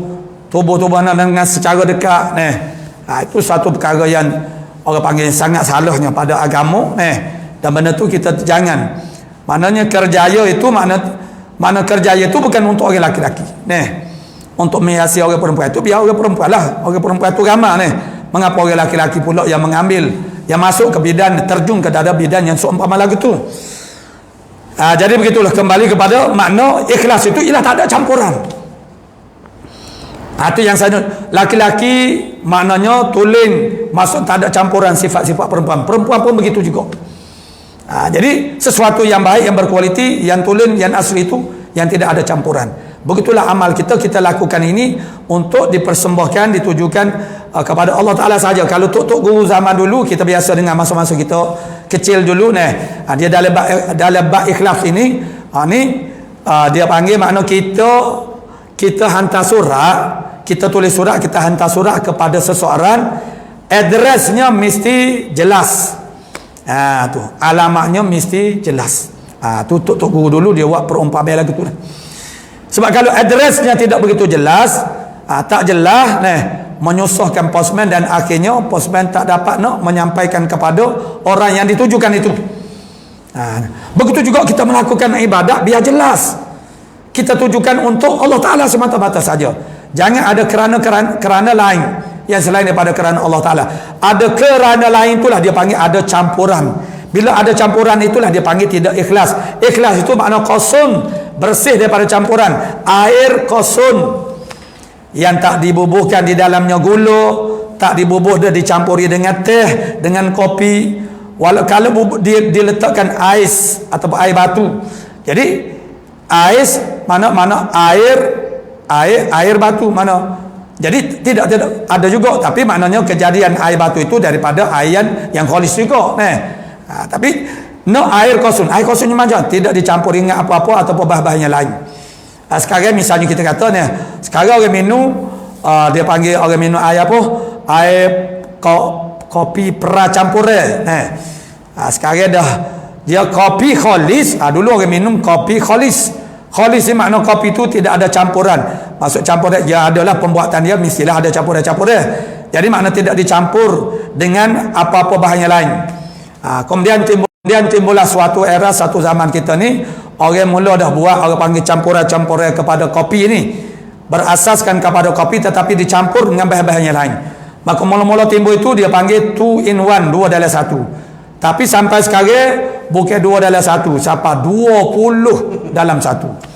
tubuh-tubuh anak dengan secara dekat. Itu satu perkara yang orang panggil sangat salahnya pada agama. Dan benda tu kita jangan. Maknanya kerjaya itu makna kerjaya itu bukan untuk orang laki-laki. Untuk menghiasi orang perempuan itu biar orang perempuan lah. Orang perempuan itu ramai. Mengapa orang laki-laki pula yang mengambil yang masuk ke bidan, terjun ke dada bidan yang seumpama lagu tu. Jadi begitulah, kembali kepada makna ikhlas itu ialah tak ada campuran. Itu yang saya laki-laki maknanya tulen, maksud tak ada campuran sifat-sifat perempuan. Perempuan pun begitu juga. Jadi sesuatu yang baik, yang berkualiti, yang tulen, yang asli itu yang tidak ada campuran. Begitulah amal kita lakukan ini untuk dipersembahkan, ditujukan kepada Allah Ta'ala saja. Kalau tok-tok guru zaman dulu, kita biasa dengan masa-masa kita kecil dulu dia dalam bab ikhlas ini, dia panggil makna kita hantar surat, kita tulis surat, kita hantar surat kepada seseorang, addressnya mesti jelas. Tu alamatnya mesti jelas. Tu tok guru dulu dia buat perumpamaan lagu tu. Sebab kalau addressnya tidak begitu jelas, tak jelas, menyusahkan postman, dan akhirnya postman tak dapat menyampaikan kepada orang yang ditujukan itu. Begitu juga kita melakukan ibadat, biar jelas. Kita tujukan untuk Allah Ta'ala semata-mata saja. Jangan ada kerana lain yang selain daripada kerana Allah Ta'ala. Ada kerana lain itulah dia panggil ada campuran. Bila ada campuran itulah dia panggil tidak ikhlas. Ikhlas itu makna kosong, bersih daripada campuran. Air kosong yang tak dibubuhkan di dalamnya gula, tak dibubuh, dia dicampuri dengan teh, dengan kopi. Walau kalau dia diletakkan ais atau air batu. Jadi ais mana air batu mana. Jadi tidak ada juga, tapi maknanya kejadian air batu itu daripada air yang khalis juga. Tapi air kosong. Air kosongnya macam tidak dicampur dengan apa-apa ataupun bahan-bahan yang lain. Sekarang misalnya kita kata sekarang orang minum, dia panggil orang minum air apa? Air kopi pracampure. Sekarang dia kopi khalis. Dulu orang minum kopi khalis. Khalis ni makna kopi tu tidak ada campuran. Maksud campuran dia adalah pembuatan dia mestilah ada campuran-campuran. Jadi makna tidak dicampur dengan apa-apa bahan yang lain. Kemudian timbullah suatu era, satu zaman kita ni, orang mula dah buat, orang panggil campuran-campuran kepada kopi ni, berasaskan kepada kopi tetapi dicampur dengan bahan-bahan yang lain. Maka mula-mula timbul itu dia panggil 2 in 1, 2 dalam 1. Tapi sampai sekarang bukan 2 dalam 1, sampai 20 dalam 1.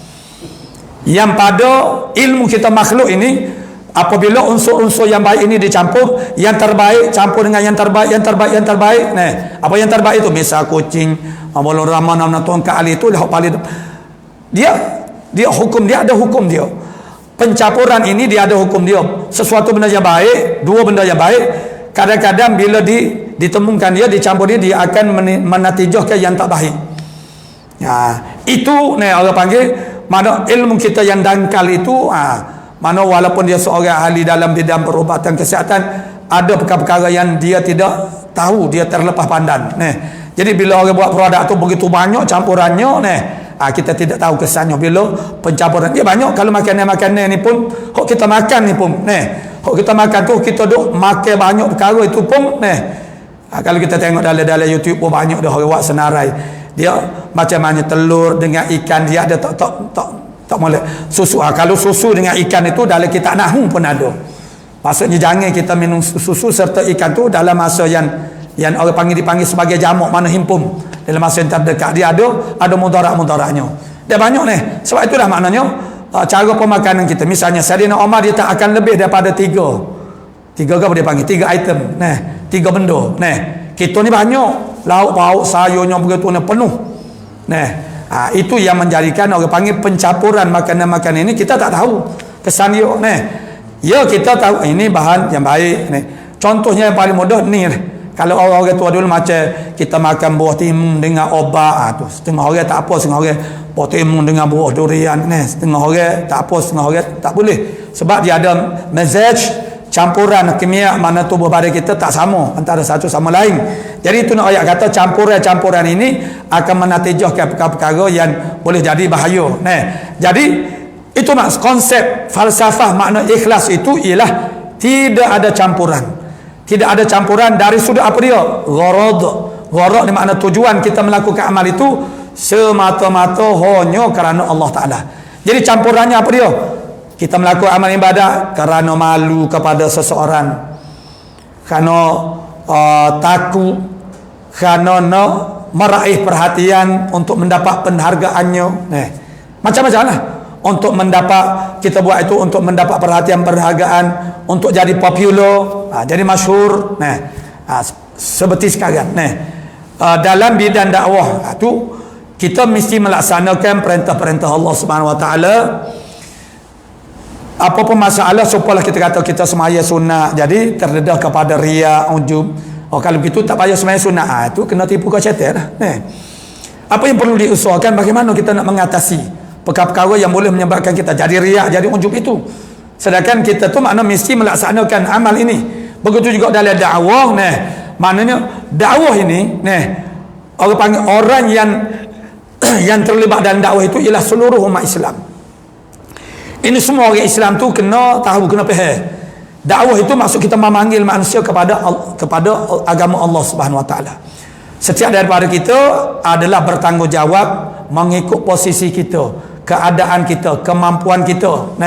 Yang pada ilmu kita makhluk ini, apabila unsur-unsur yang baik ini dicampur, yang terbaik campur dengan yang terbaik, apa yang terbaik itu misal kucing, bolong ramah tongkat ali itu lah paling dia hukum dia, ada hukum dia. Pencampuran ini dia ada hukum dia. Sesuatu benda yang baik, dua benda yang baik, kadang-kadang bila ditemukan dia, dicampur dia akan menatijahkan yang tak baik. Itu orang panggil mana ilmu kita yang dangkal itu, mana walaupun dia seorang ahli dalam bidang perubatan kesihatan, ada perkara-perkara yang dia tidak tahu, dia terlepas pandang. Jadi bila orang buat produk tu begitu banyak campurannya, kita tidak tahu kesannya. Bila pencampuran dia banyak, kalau makanan ni pun hok kita makan ni pun hok kita makan tu kita duk makan banyak perkara itu pun kalau kita tengok dalam YouTube pun banyak dah orang buat senarai. Dia macam mana telur dengan ikan, dia ada tak boleh susu. Kalau susu dengan ikan itu dalam kitab Nahwu pun ada. Maksudnya jangan kita minum susu serta ikan tu dalam masa yang orang dipanggil sebagai jamak, mana himpun dalam masa yang terdekat. Dia ada mudarat-mudaratnya. Dia banyak Sebab itulah maknanya cara pemakanan kita. Misalnya Sayyidina Umar dia tak akan lebih daripada 3 apa dia panggil, 3 item, 3 benda. Kita ni banyak lauk pauk sayurnya begitu penuh. Itu yang menjadikan orang panggil pencampuran makanan-makanan ini kita tak tahu kesan dia. Ya kita tahu ini bahan yang baik. Contohnya yang paling mudah ni. Kalau orang-orang tua dulu macam kita makan buah timun dengan obat, tu setengah orang tak apa, setengah orang buah timun dengan buah durian, setengah orang tak apa, setengah orang tak boleh. Sebab dia ada mazaj, campuran kimia, mana tubuh badan kita tak sama antara satu sama lain. Jadi itu nak ayat kata campuran-campuran ini akan menatijahkan perkara-perkara yang boleh jadi bahaya. Jadi itu konsep falsafah makna ikhlas itu ialah tidak ada campuran. Tidak ada campuran dari sudut apa dia? Gharad ni makna tujuan kita melakukan amal itu semata-mata hanya kerana Allah Ta'ala. Jadi campurannya apa dia? Kita melakukan amal ibadat kerana malu kepada seseorang, kerana takut kerana nak meraih perhatian untuk mendapat penghargaannya. Macam-macam lah. Untuk mendapat, kita buat itu untuk mendapat perhatian, penghargaan, untuk jadi popular, jadi masyhur. Seperti sekarang. Dalam bidang dakwah tu kita mesti melaksanakan perintah-perintah Allah Subhanahu Wa Taala. Apa-apa masalah supaya kita kata kita semaya sunat, jadi terdedah kepada riya, ujub. Kalau begitu tak payah semaya sunat. Itu kena tipu ke syaitan lah. Apa yang perlu diusahakan, bagaimana kita nak mengatasi perkara-perkara yang boleh menyebabkan kita jadi riak, jadi ujub itu. Sedangkan kita tu makna mesti melaksanakan amal ini. Begitu juga dalam dakwah. Maknanya dakwah ini, orang panggil orang yang terlibat dalam dakwah itu ialah seluruh umat Islam. Ini semua orang Islam tu kena tahu, kena faham. Dakwah itu maksud kita memanggil manusia kepada agama Allah Subhanahu Wa Taala. Setiap daripada kita adalah bertanggungjawab mengikut posisi kita, keadaan kita, kemampuan kita.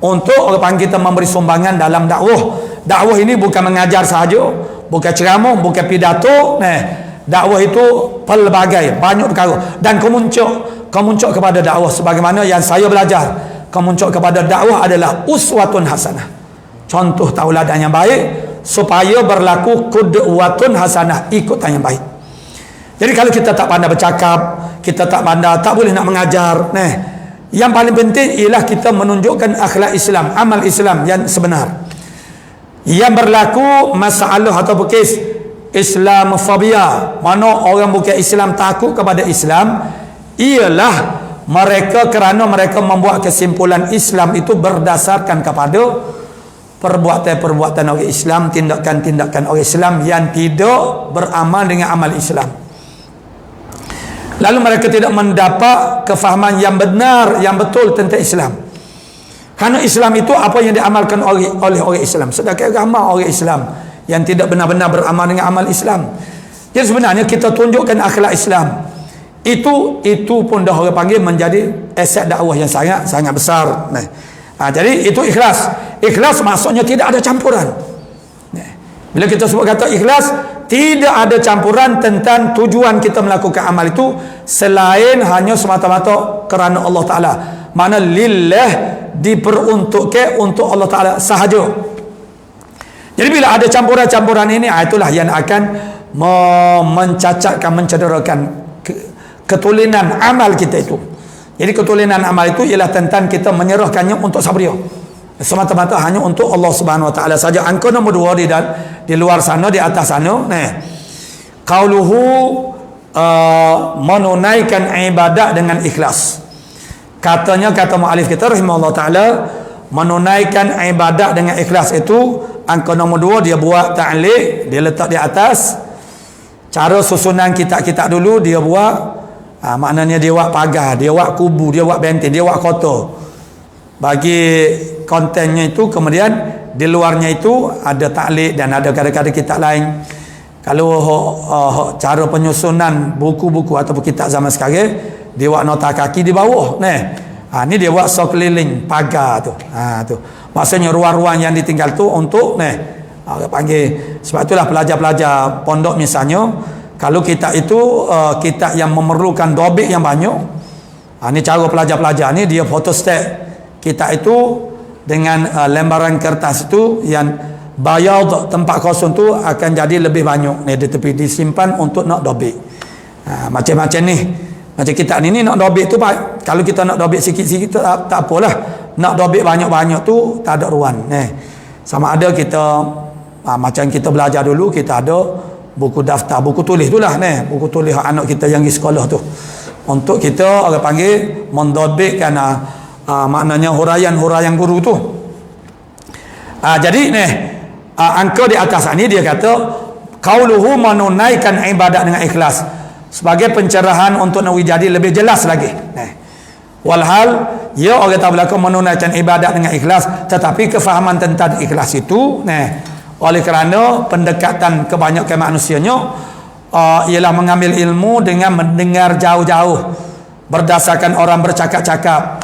Untuk orang panggil kita memberi sumbangan dalam dakwah. Dakwah ini bukan mengajar sahaja, bukan ceramah, bukan pidato. Dakwah itu pelbagai, banyak perkara. Dan kemuncak kepada dakwah sebagaimana yang saya belajar, kemuncak kepada dakwah adalah uswatun hasanah, contoh tauladan yang baik, supaya berlaku qudwatun hasanah, ikutan yang baik. Jadi kalau kita tak pandai bercakap, kita tak pandai, tak boleh nak mengajar. Yang paling penting ialah kita menunjukkan akhlak Islam, amal Islam yang sebenar. Yang berlaku masalah atau kes Islamofobia, mana orang bukan Islam takut kepada Islam, ialah mereka kerana mereka membuat kesimpulan Islam itu berdasarkan kepada perbuatan-perbuatan orang Islam, tindakan-tindakan orang Islam yang tidak beramal dengan amal Islam. Lalu mereka tidak mendapat kefahaman yang benar, yang betul tentang Islam. Karena Islam itu apa yang diamalkan oleh orang Islam. Sedangkan ramai orang Islam yang tidak benar-benar beramal dengan amal Islam. Jadi sebenarnya kita tunjukkan akhlak Islam. Itu pun dah orang panggil menjadi aset dakwah yang sangat besar. Jadi itu ikhlas. Ikhlas maksudnya tidak ada campuran. Bila kita sebut kata ikhlas, tidak ada campuran tentang tujuan kita melakukan amal itu selain hanya semata-mata kerana Allah Ta'ala. Mana lillah, diperuntukkan untuk Allah Ta'ala sahaja. Jadi bila ada campuran-campuran ini, itulah yang akan mencacatkan, mencederakan ketulinan amal kita itu. Jadi ketulinan amal itu ialah tentang kita menyerahkannya untuk sabriah, semata-mata hanya untuk Allah Subhanahu Wa Taala saja. Angka nombor 2 di luar sana, di atas sana, qauluhu, menunaikan ibadat dengan ikhlas. Kata mu'alif kita rahimahullah ta'ala, menunaikan ibadat dengan ikhlas itu angka nombor 2, dia buat ta'liq, dia letak di atas. Cara susunan kitab-kitab dulu dia buat, maknanya dia buat pagar, dia buat kubu, dia buat benteng, dia buat kotor. Bagi kontennya itu, kemudian di luarnya itu ada ta'liq dan ada kadang-kadang kitab lain. Kalau cara penyusunan buku-buku ataupun kitab zaman sekarang, dia buat nota kaki di bawah. Ni dia buat sekeliling pagar tu. Tu maksudnya ruang-ruang yang ditinggal tu untuk panggil. Sebab itulah pelajar-pelajar pondok misalnya, kalau kitab itu kitab yang memerlukan dobit yang banyak, ni cara pelajar-pelajar ni, dia photostat kitab itu dengan lembaran kertas itu yang bayar tempat kosong tu akan jadi lebih banyak di tepi, disimpan untuk nak dobit. Macam-macam ni. Macam kitab ni nak dobit tu, kalau kita nak dobit sikit-sikit tak apalah. Nak dobit banyak-banyak tu tak ada ruang. Sama ada kita macam kita belajar dulu, kita ada buku daftar, buku tulis tu lah, buku tulis anak kita yang pergi sekolah tu, untuk kita orang panggil mendobitkan maknanya huraian guru tu. Jadi angka di atas ni dia kata qauluhu, menunaikan ibadat dengan ikhlas, sebagai pencerahan untuk nak jadi lebih jelas lagi. Walhal ya orang tak berlaku menunaikan ibadat dengan ikhlas, tetapi kefahaman tentang ikhlas itu oleh kerana pendekatan kebanyakan manusianya ialah mengambil ilmu dengan mendengar jauh-jauh berdasarkan orang bercakap-cakap.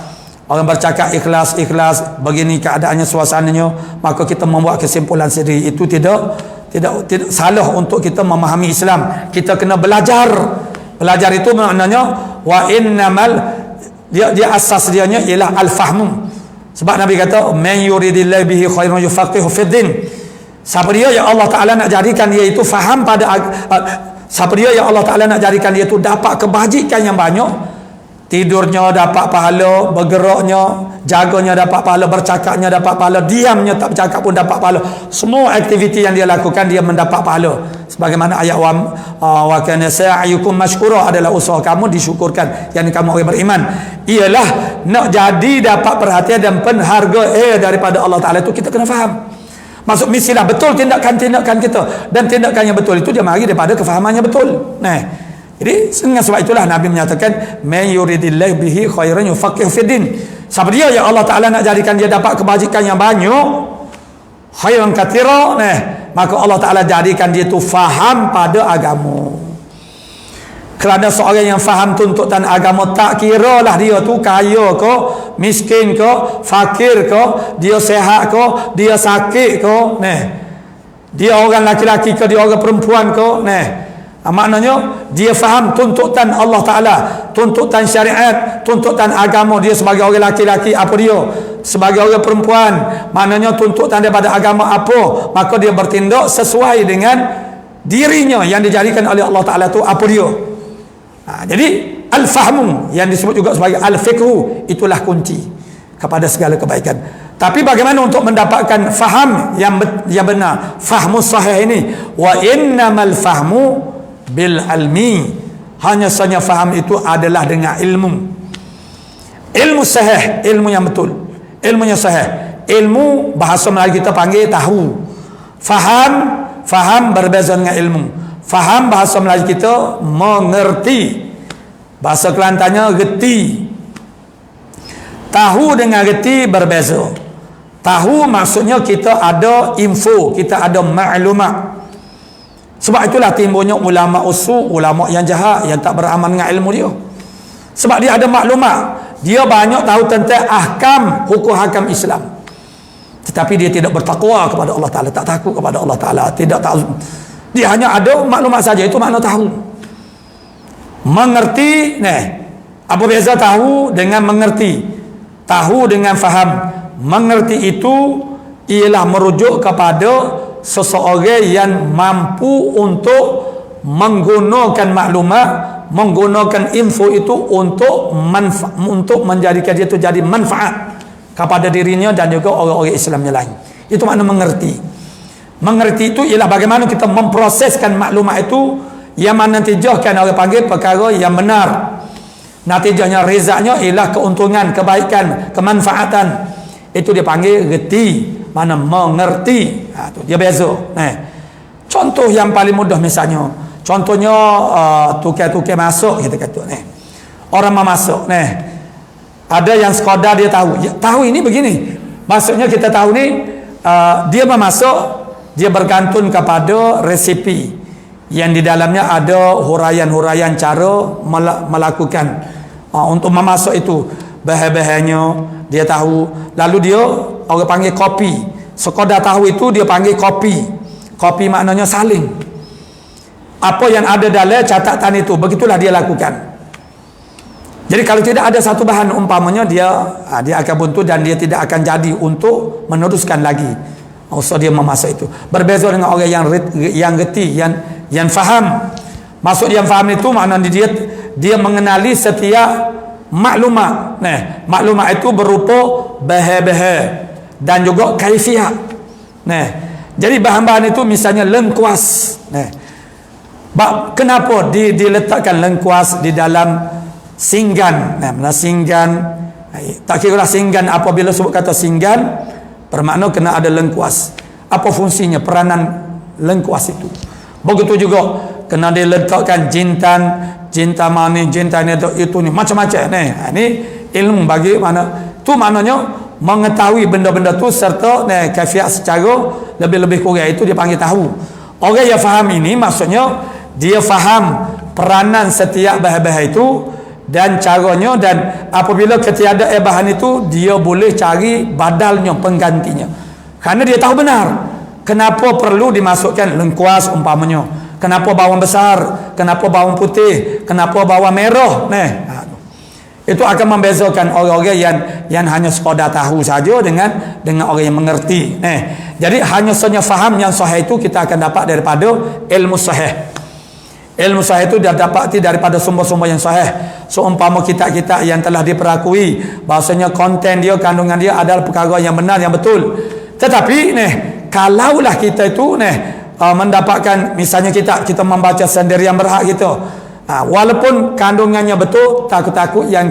Orang bercakap ikhlas begini keadaannya, suasananya, maka kita membuat kesimpulan sendiri. Itu tidak tidak salah untuk kita memahami Islam. Kita kena belajar. Belajar itu maknanya wa innamal, dia asas dianya ialah al-fahmu. Sebab Nabi kata man yuridillahu bihi khairan yufaqihu fid din. Siapa dia yang Allah Taala nak jadikan dia itu faham pada siapa dia yang Allah Taala nak jadikan dia itu dapat kebajikan yang banyak, tidurnya dapat pahala, bergeraknya, jaganya dapat pahala, bercakapnya dapat pahala, diamnya tak bercakap pun dapat pahala. Semua aktiviti yang dia lakukan dia mendapat pahala. Sebagaimana ayat wa kana sa'yukum mashkura, adalah usaha kamu disyukurkan, yang kamu orang beriman. Ialah nak jadi dapat perhatian dan pengharga daripada Allah Taala itu kita kena faham. Maksud mestilah betul tindakan-tindakan kita, dan tindakan yang betul itu dia mari daripada kefahamannya betul. Nah, jadi dengan sebab itulah Nabi menyatakan man yuridillahu bihi khairan yufaqihu fid din. Siapa dia yang Allah Taala nak jadikan dia dapat kebajikan yang banyak, khairan katsira, maka Allah Taala jadikan dia tu faham pada agama. Kerana seorang yang faham tuntutan agama, tak kira lah dia tu kaya ke, miskin ke, fakir ke, dia sehat ke, dia sakit ke, dia orang laki-laki ke, dia orang perempuan ke, maknanya dia faham tuntutan Allah Ta'ala, tuntutan syariat, tuntutan agama. Dia sebagai orang laki-laki apa dia, sebagai orang perempuan maknanya tuntutan daripada agama apa, maka dia bertindak sesuai dengan dirinya yang dijadikan oleh Allah Ta'ala tu apa dia. Jadi al-fahmu yang disebut juga sebagai al-fikru, itulah kunci kepada segala kebaikan. Tapi bagaimana untuk mendapatkan faham yang benar, fahmu sahih ini? Wa innamal fahmu bil almi, hanya saja faham itu adalah dengan ilmu sahih, ilmu yang betul, ilmunya sahih. Ilmu bahasa Melayu kita panggil tahu. Faham berbeza dengan ilmu. Faham bahasa Melayu kita mengerti, bahasa Kelantannya reti. Tahu dengan reti berbeza. Tahu maksudnya kita ada info, kita ada maklumat. Sebab itulah timbulnya ulama usul, ulama yang jahat, yang tak beramal dengan ilmu dia. Sebab dia ada maklumat, dia banyak tahu tentang ahkam, hukum hakam Islam, tetapi dia tidak bertakwa kepada Allah Ta'ala, tak takut kepada Allah Ta'ala, tidak tahu. Dia hanya ada maklumat saja, itu makna tahu. Mengerti, apa beza tahu dengan mengerti? Tahu dengan faham. Mengerti itu ialah merujuk kepada seseorang yang mampu untuk menggunakan maklumat, menggunakan info itu untuk menjadikan dia itu jadi manfaat kepada dirinya dan juga orang-orang Islam yang lain. Itu makna mengerti. Mengerti itu ialah bagaimana kita memproseskan maklumat itu, yang mana natijahkan orang panggil perkara yang benar. Natijahnya, rezaknya ialah keuntungan, kebaikan, kemanfaatan. Itu dia panggil reti, mana mengerti. Tu dia beza. Contoh yang paling mudah misalnya, contohnya tukar-tukar masuk kita kata orang memasak. Ada yang sekadar dia tahu. Tahu ini begini. Maksudnya kita tahu ni dia memasak, dia bergantung kepada resipi yang di dalamnya ada huraian-huraian cara melakukan untuk memasak itu. Bahan-bahannya dia tahu. Lalu dia orang panggil kopi. Sekadar tahu itu dia panggil kopi. Kopi maknanya saling. Apa yang ada dalam catatan itu, begitulah dia lakukan. Jadi kalau tidak ada satu bahan umpamanya, dia akan buntu dan dia tidak akan jadi untuk meneruskan lagi usaha dia memasak itu. Berbeza dengan orang yang reti, yang faham. Maksud yang faham itu maknanya dia mengenali setiap maklumat. Maklumat itu berupa bahan-bahan dan juga kaifiat. Jadi bahan-bahan itu misalnya lengkuas. Kenapa diletakkan lengkuas di dalam singgan? Singgan, tak kira lah singgan, apabila sebut kata singgan bermakna kena ada lengkuas. Apa fungsinya, peranan lengkuas itu? Begitu juga kena diletakkan jintan manis, jintan itu ni macam-macam. Ini ilmu bagi mana tu, maknanya mengetahui benda-benda tu serta kaifiat secara lebih-lebih kurang, itu dia panggil tahu. Orang yang faham ini maksudnya dia faham peranan setiap bahan-bahan itu dan caranya, dan apabila ketiadaan bahan itu dia boleh cari badalnya, penggantinya, kerana dia tahu benar kenapa perlu dimasukkan lengkuas umpamanya, kenapa bawang besar, kenapa bawang putih, kenapa bawang merah, itu akan membezakan orang-orang yang hanya sekadar tahu saja dengan orang yang mengerti. Jadi hanya saja faham yang sahih itu kita akan dapat daripada ilmu sahih. Ilmu sahih itu dia dapati daripada sumber-sumber yang sahih. Seumpama kita yang telah diperakui bahasanya konten dia, kandungan dia adalah perkara yang benar, yang betul. Tetapi kalaulah kita itu mendapatkan, misalnya kita membaca sendiri yang berhak kita, walaupun kandungannya betul, takut-takut yang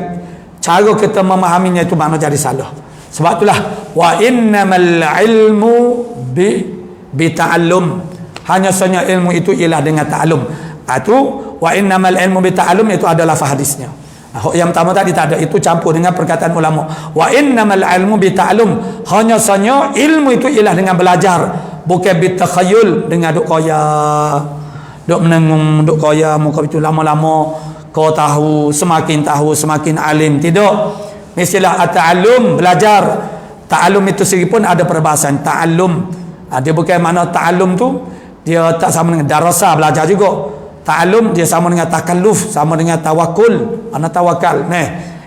cara kita memahaminya itu makna jadi salah. Sebab itulah wa innamal ilmu bi ta'allum. Hanya saja ilmu itu ialah dengan ta'allum. Itu wa innamal ilmu bi ta'allum, itu adalah lafaz hadisnya. Yang pertama tadi tak ada, itu campur dengan perkataan ulama. Wa innamal ilmu bi ta'allum. Hanya saja ilmu itu ialah dengan belajar, bukan bi takhayyul, dengan duk koya, duk menengung, duk koya muka itu lama-lama kau tahu, semakin alim. Tidak. Mestilah at-ta'allum, belajar. Ta'allum itu sendiri pun ada perbahasan. Ta'allum, dia bukan makna ta'allum tu dia tak sama dengan darasa, belajar juga. Ta'allum dia sama dengan takalluf, sama dengan tawakul, mana tawakal.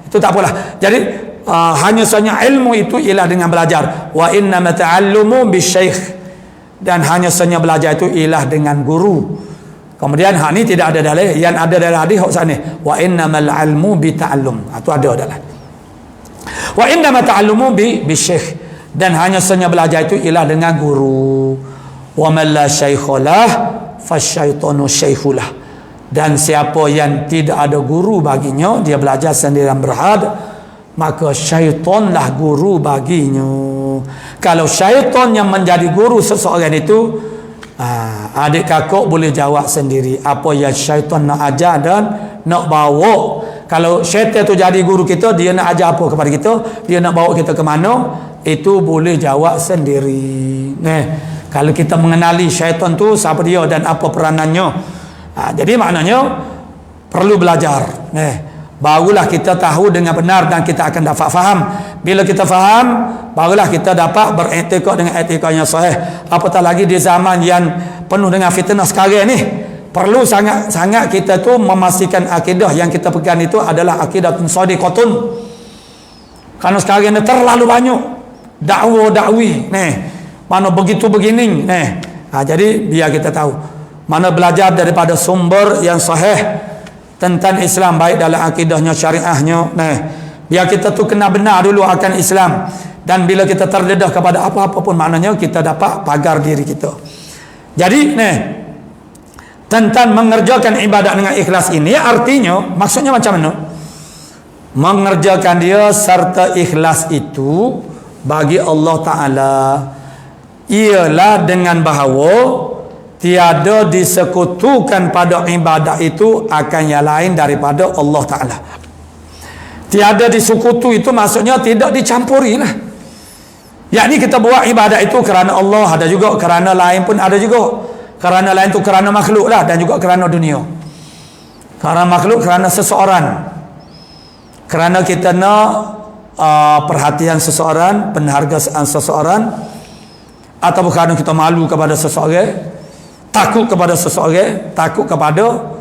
Itu tak apalah. Jadi hanya saja ilmu itu ialah dengan belajar. Wa innama ta'allumu bisyekh, dan hanya saja belajar itu ialah dengan guru. Kemudian ini tidak ada dalil. Yang ada dalam hadis sana wa innamal ilmu bi ta'allum. Itu ada dalam. Wa innama ta'allumu bi syekh, dan hanya saja belajar itu ialah dengan guru. Wa man la syaikhalah fasyaitanu syaikhulah, dan siapa yang tidak ada guru baginya, dia belajar sendirian berhad, maka syaitanlah guru baginya. Kalau syaitan yang menjadi guru seseorang itu, adik kakak boleh jawab sendiri apa yang syaitan nak ajar dan nak bawa. Kalau syaitan tu jadi guru kita, dia nak ajar apa kepada kita, dia nak bawa kita ke mana, itu boleh jawab sendiri. Kalau kita mengenali syaitan tu siapa dia dan apa peranannya, jadi maknanya perlu belajar. Barulah kita tahu dengan benar dan kita akan dapat faham. Bila kita faham, barulah kita dapat beriktikad dengan etika yang sahih. Apatah lagi di zaman yang penuh dengan fitnah sekarang ni, perlu sangat-sangat kita tu memastikan akidah yang kita pegang itu adalah akidatun shadiqatun. Karena sekarang ni terlalu banyak dakwa-dakwi mana begitu begini. Jadi biar kita tahu, mana belajar daripada sumber yang sahih tentang Islam, baik dalam akidahnya, syariahnya. Biar kita tu kena benar dulu akan Islam, dan bila kita terdedah kepada apa-apa pun, maknanya kita dapat pagar diri kita. Jadi tentang mengerjakan ibadat dengan ikhlas ini, artinya maksudnya macam mana? Mengerjakan dia serta ikhlas itu bagi Allah Ta'ala ialah dengan bahawa tiada disekutukan pada ibadat itu akan yang lain daripada Allah Ta'ala. Tiada disekutu itu maksudnya tidak dicampuri lah. Yakni kita buat ibadat itu kerana Allah, ada juga kerana lain pun ada juga. Kerana lain itu kerana makhluk lah, dan juga kerana dunia. Kerana makhluk, kerana seseorang. Kerana kita nak perhatian seseorang, penghargaan seseorang, atau kerana kita malu kepada seseorang, takut kepada seseorang, takut kepada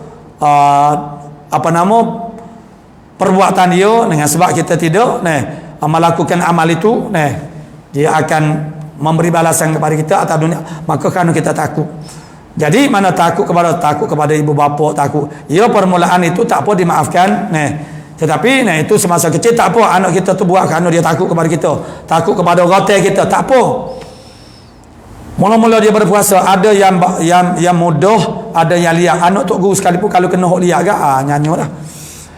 perbuatan dia, dengan sebab kita tidak melakukan amal itu, dia akan memberi balasan kepada kita atau dunia, maka kerana kita takut. Jadi mana takut kepada ibu bapa, takut. Ya, permulaan itu tak apa dimaafkan. Tetapi itu semasa kecil tak apa, anak kita tu buat kerana dia takut kepada kita, takut kepada rotai kita, tak apa. Mula-mula dia berpuasa, ada yang mudah, ada yang liak. Anak tok guru sekalipun kalau kena hok liak agak nyanyo dah.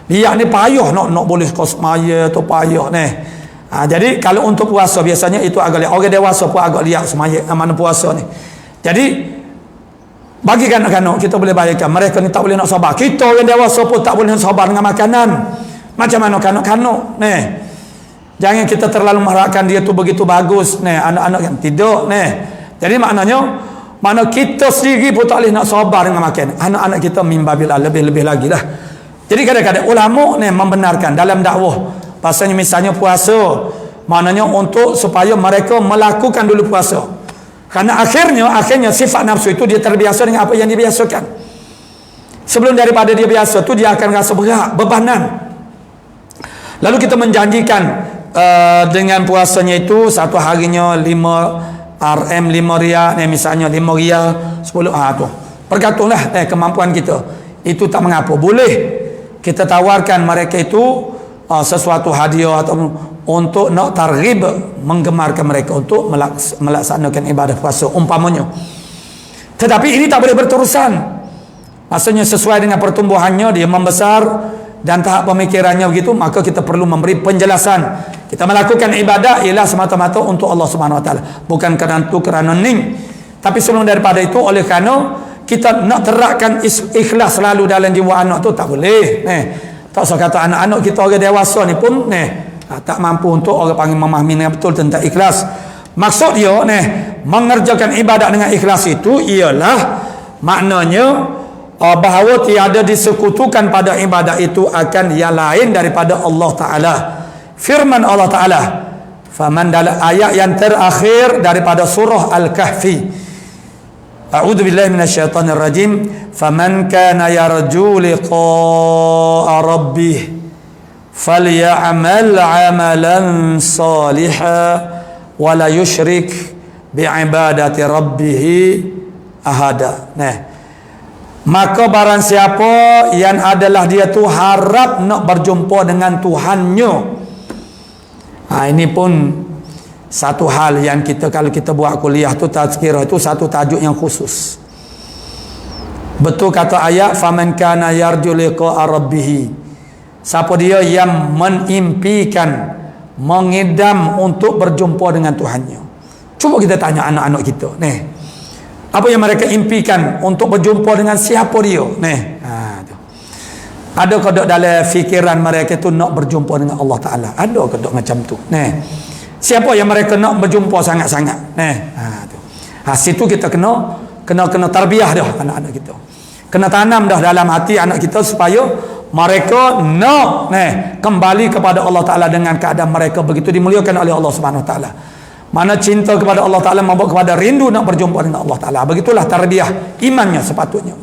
Liak ni payah nak boleh kos semaya tu payah jadi kalau untuk puasa biasanya itu agak liak. Orang dewasa pun agak liak semaya mana puasa ni. Jadi bagi kanak-kanak kita boleh bayangkan, mereka ni tak boleh nak sabar. Kita orang dewasa pun tak boleh nak sabar dengan makanan. Macam mana kanak-kanak jangan kita terlalu mengharapkan dia tu begitu bagus anak-anak yang tidak Jadi maknanya mana kita sendiri pun tak boleh nak sabar dengan makan. Anak-anak kita mimbabillah lebih-lebih lagi lah. Jadi kadang-kadang ulama membenarkan dalam dakwah, pasalnya misalnya puasa, maknanya untuk supaya mereka melakukan dulu puasa. Karena akhirnya sifat nafsu itu dia terbiasa dengan apa yang dibiasakan. Sebelum daripada dia biasa tu dia akan rasa berat, bebanan. Lalu kita menjanjikan dengan puasanya itu satu harinya 5 RM 5 riyal, misalnya 5 riyal 10 tu. Bergantunglah kemampuan kita. Itu tak mengapa. Boleh kita tawarkan mereka itu sesuatu hadiah atau untuk nak targhib, menggemarkan mereka untuk melaksanakan ibadah puasa umpamanya. Tetapi ini tak boleh berterusan. Maksudnya sesuai dengan pertumbuhannya, dia membesar dan tahap pemikirannya begitu, maka kita perlu memberi penjelasan. Kita melakukan ibadah ialah semata-mata untuk Allah Subhanahu Wa Taala, bukan kerana ning. Tapi sebelum daripada itu, oleh kerana kita nak terapkan ikhlas selalu dalam jiwa anak tu, tak boleh. Tak usah kata anak-anak kita orang dewasa ni pun tak mampu untuk orang panggil memahami dengan betul tentang ikhlas. Maksud dia mengerjakan ibadat dengan ikhlas itu ialah maknanya bahawa tiada disekutukan pada ibadat itu akan yang lain daripada Allah Ta'ala. Firman Allah Ta'ala, faman, dalam ayat yang terakhir daripada surah Al-Kahfi, A'udzu billahi minasyaitonir rajim, faman kana yarju liqa'a rabbih falyamal 'amalan salihan wa la yusyrik bi'ibadati rabbih ahada. Maka barang siapa yang adalah dia tu harap nak berjumpa dengan Tuhannya. Ini pun satu hal yang kita, kalau kita buat kuliah tu tazkirah itu satu tajuk yang khusus. Betul kata ayat, faman kana yarju liqa'a rabbih. Siapa dia yang mengimpikan, mengidam untuk berjumpa dengan Tuhannya. Cuba kita tanya anak-anak kita, apa yang mereka impikan untuk berjumpa dengan siapa dia? Ada ke dalam fikiran mereka tu nak berjumpa dengan Allah Ta'ala? Ada ke macam tu? Siapa yang mereka nak berjumpa sangat-sangat? Situ kita kena tarbiyah dah anak-anak kita. Kena tanam dah dalam hati anak kita supaya mereka nak kembali kepada Allah Ta'ala dengan keadaan mereka begitu dimuliakan oleh Allah Subhanahu Wa Ta'ala. Mana cinta kepada Allah Ta'ala membawa kepada rindu nak berjumpa dengan Allah Ta'ala. Begitulah tarbiyah imannya sepatutnya.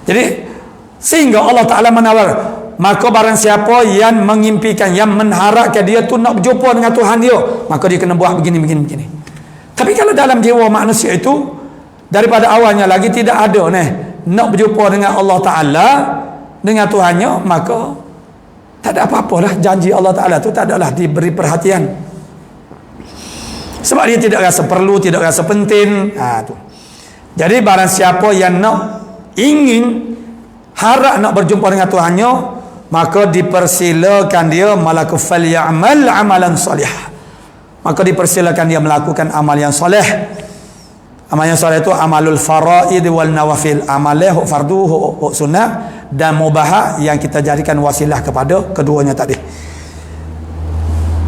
Jadi sehingga Allah Ta'ala menawar, maka barang siapa yang mengimpikan, yang mengharapkan dia tu nak berjumpa dengan Tuhan dia, maka dia kena buat begini. Tapi kalau dalam jiwa manusia itu daripada awalnya lagi tidak ada nak berjumpa dengan Allah Ta'ala, dengan Tuhannya, maka tak ada apa-apalah. Janji Allah Ta'ala tu tak adalah diberi perhatian, sebab dia tidak rasa perlu, tidak rasa penting. Tu. Jadi barang siapa yang ingin harap nak berjumpa dengan Tuhannya, maka dipersilakan dia fal ya'mal amalan salih. Maka dipersilakan dia melakukan amal yang soleh. Amal yang soleh itu amalul faraid wal nawafil, amal fardu, sunnah dan mubah yang kita jadikan wasilah kepada keduanya tadi.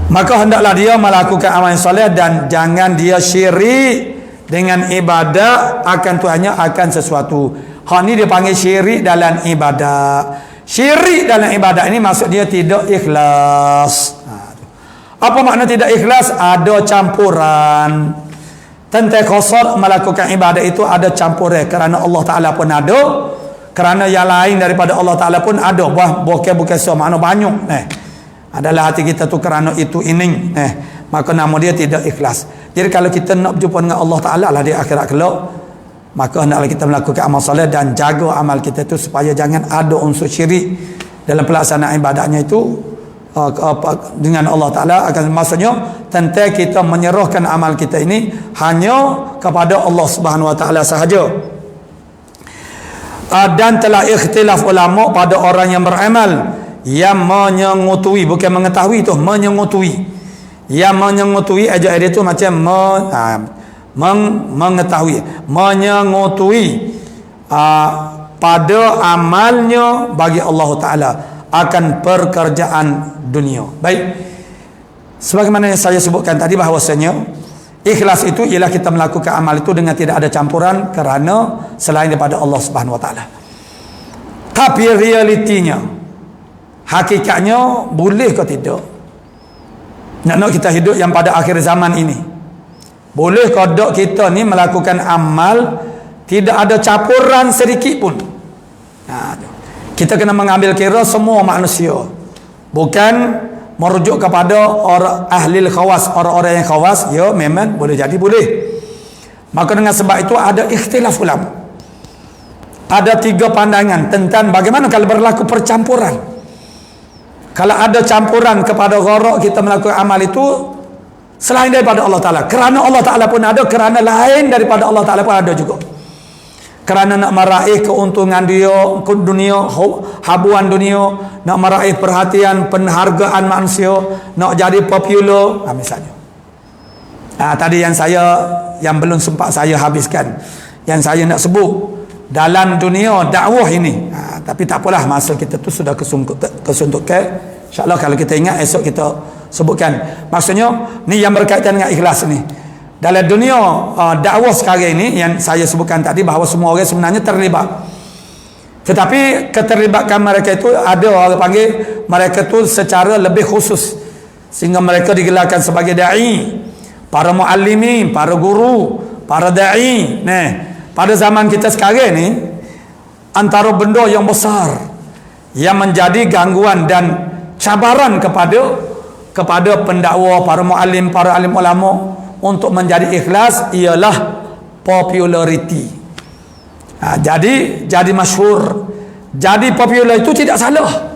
Maka hendaklah dia melakukan amal yang soleh dan jangan dia syirik dengan ibadah akan Tuhannya, akan sesuatu. Hal ni dia panggil syirik dalam ibadah. Syirik dalam ibadah ini maksud dia tidak ikhlas. Apa makna tidak ikhlas? Ada campuran. Tentang khosor melakukan ibadah itu ada campuran. Kerana Allah Ta'ala pun ada, kerana yang lain daripada Allah Ta'ala pun ada. Bukan so makna banyak. Adalah hati kita tu kerana itu ini. Maka nama dia tidak ikhlas. Jadi kalau kita nak berjumpa dengan Allah Ta'ala lah di akhirat kelak, maka hendaklah kita melakukan amal soleh dan jaga amal kita itu supaya jangan ada unsur syirik dalam pelaksanaan ibadahnya itu dengan Allah Ta'ala. Akan maksudnya tentang kita menyerahkan amal kita ini hanya kepada Allah Subhanahu Wa Ta'ala sahaja. Dan telah ikhtilaf ulama pada orang yang beramal, yang menyengutui, bukan mengetahui tu, menyengutui. Yang menyengutui aja dia tu macam mengetahui, menyengutui pada amalnya bagi Allah Ta'ala akan pekerjaan dunia. Baik, sebagaimana yang saya sebutkan tadi bahawasanya ikhlas itu ialah kita melakukan amal itu dengan tidak ada campuran kerana selain daripada Allah Subhanahu Wa Ta'ala. Tapi realitinya, hakikatnya, boleh ke tidak nak kita hidup yang pada akhir zaman ini, Boleh kodok kita ni melakukan amal tidak ada campuran sedikit pun. Kita kena mengambil kira semua manusia, bukan merujuk kepada orang ahli khawas, orang-orang yang khawas. Ya, memang boleh jadi boleh. Maka dengan sebab itu ada ikhtilaf ulama. Ada 3 pandangan tentang bagaimana kalau berlaku percampuran. Kalau ada campuran kepada gharak kita melakukan amal itu selain daripada Allah Ta'ala, kerana Allah Ta'ala pun ada, kerana lain daripada Allah Ta'ala pun ada juga, kerana nak meraih keuntungan dia dunia, habuan dunia, nak meraih perhatian, penghargaan manusia, nak jadi popular, misalnya. Tadi yang belum sempat saya habiskan, yang saya nak sebut dalam dunia dakwah ini. Tapi tak apalah, masa kita tu sudah kesuntukan. InsyaAllah kalau kita ingat esok kita sebutkan. Maksudnya ni yang berkaitan dengan ikhlas ni. Dalam dunia dakwah sekarang ini yang saya sebutkan tadi, bahawa semua orang sebenarnya terlibat. Tetapi keterlibatan mereka itu ada orang panggil mereka tu secara lebih khusus, sehingga mereka digelarkan sebagai da'i, para muallimin, para guru, para da'i. Nah, pada zaman kita sekarang ni, antara benda yang besar yang menjadi gangguan dan cabaran kepada pendakwa, para muallim, para alim ulama untuk menjadi ikhlas ialah populariti. Jadi masyhur, jadi popular itu tidak salah.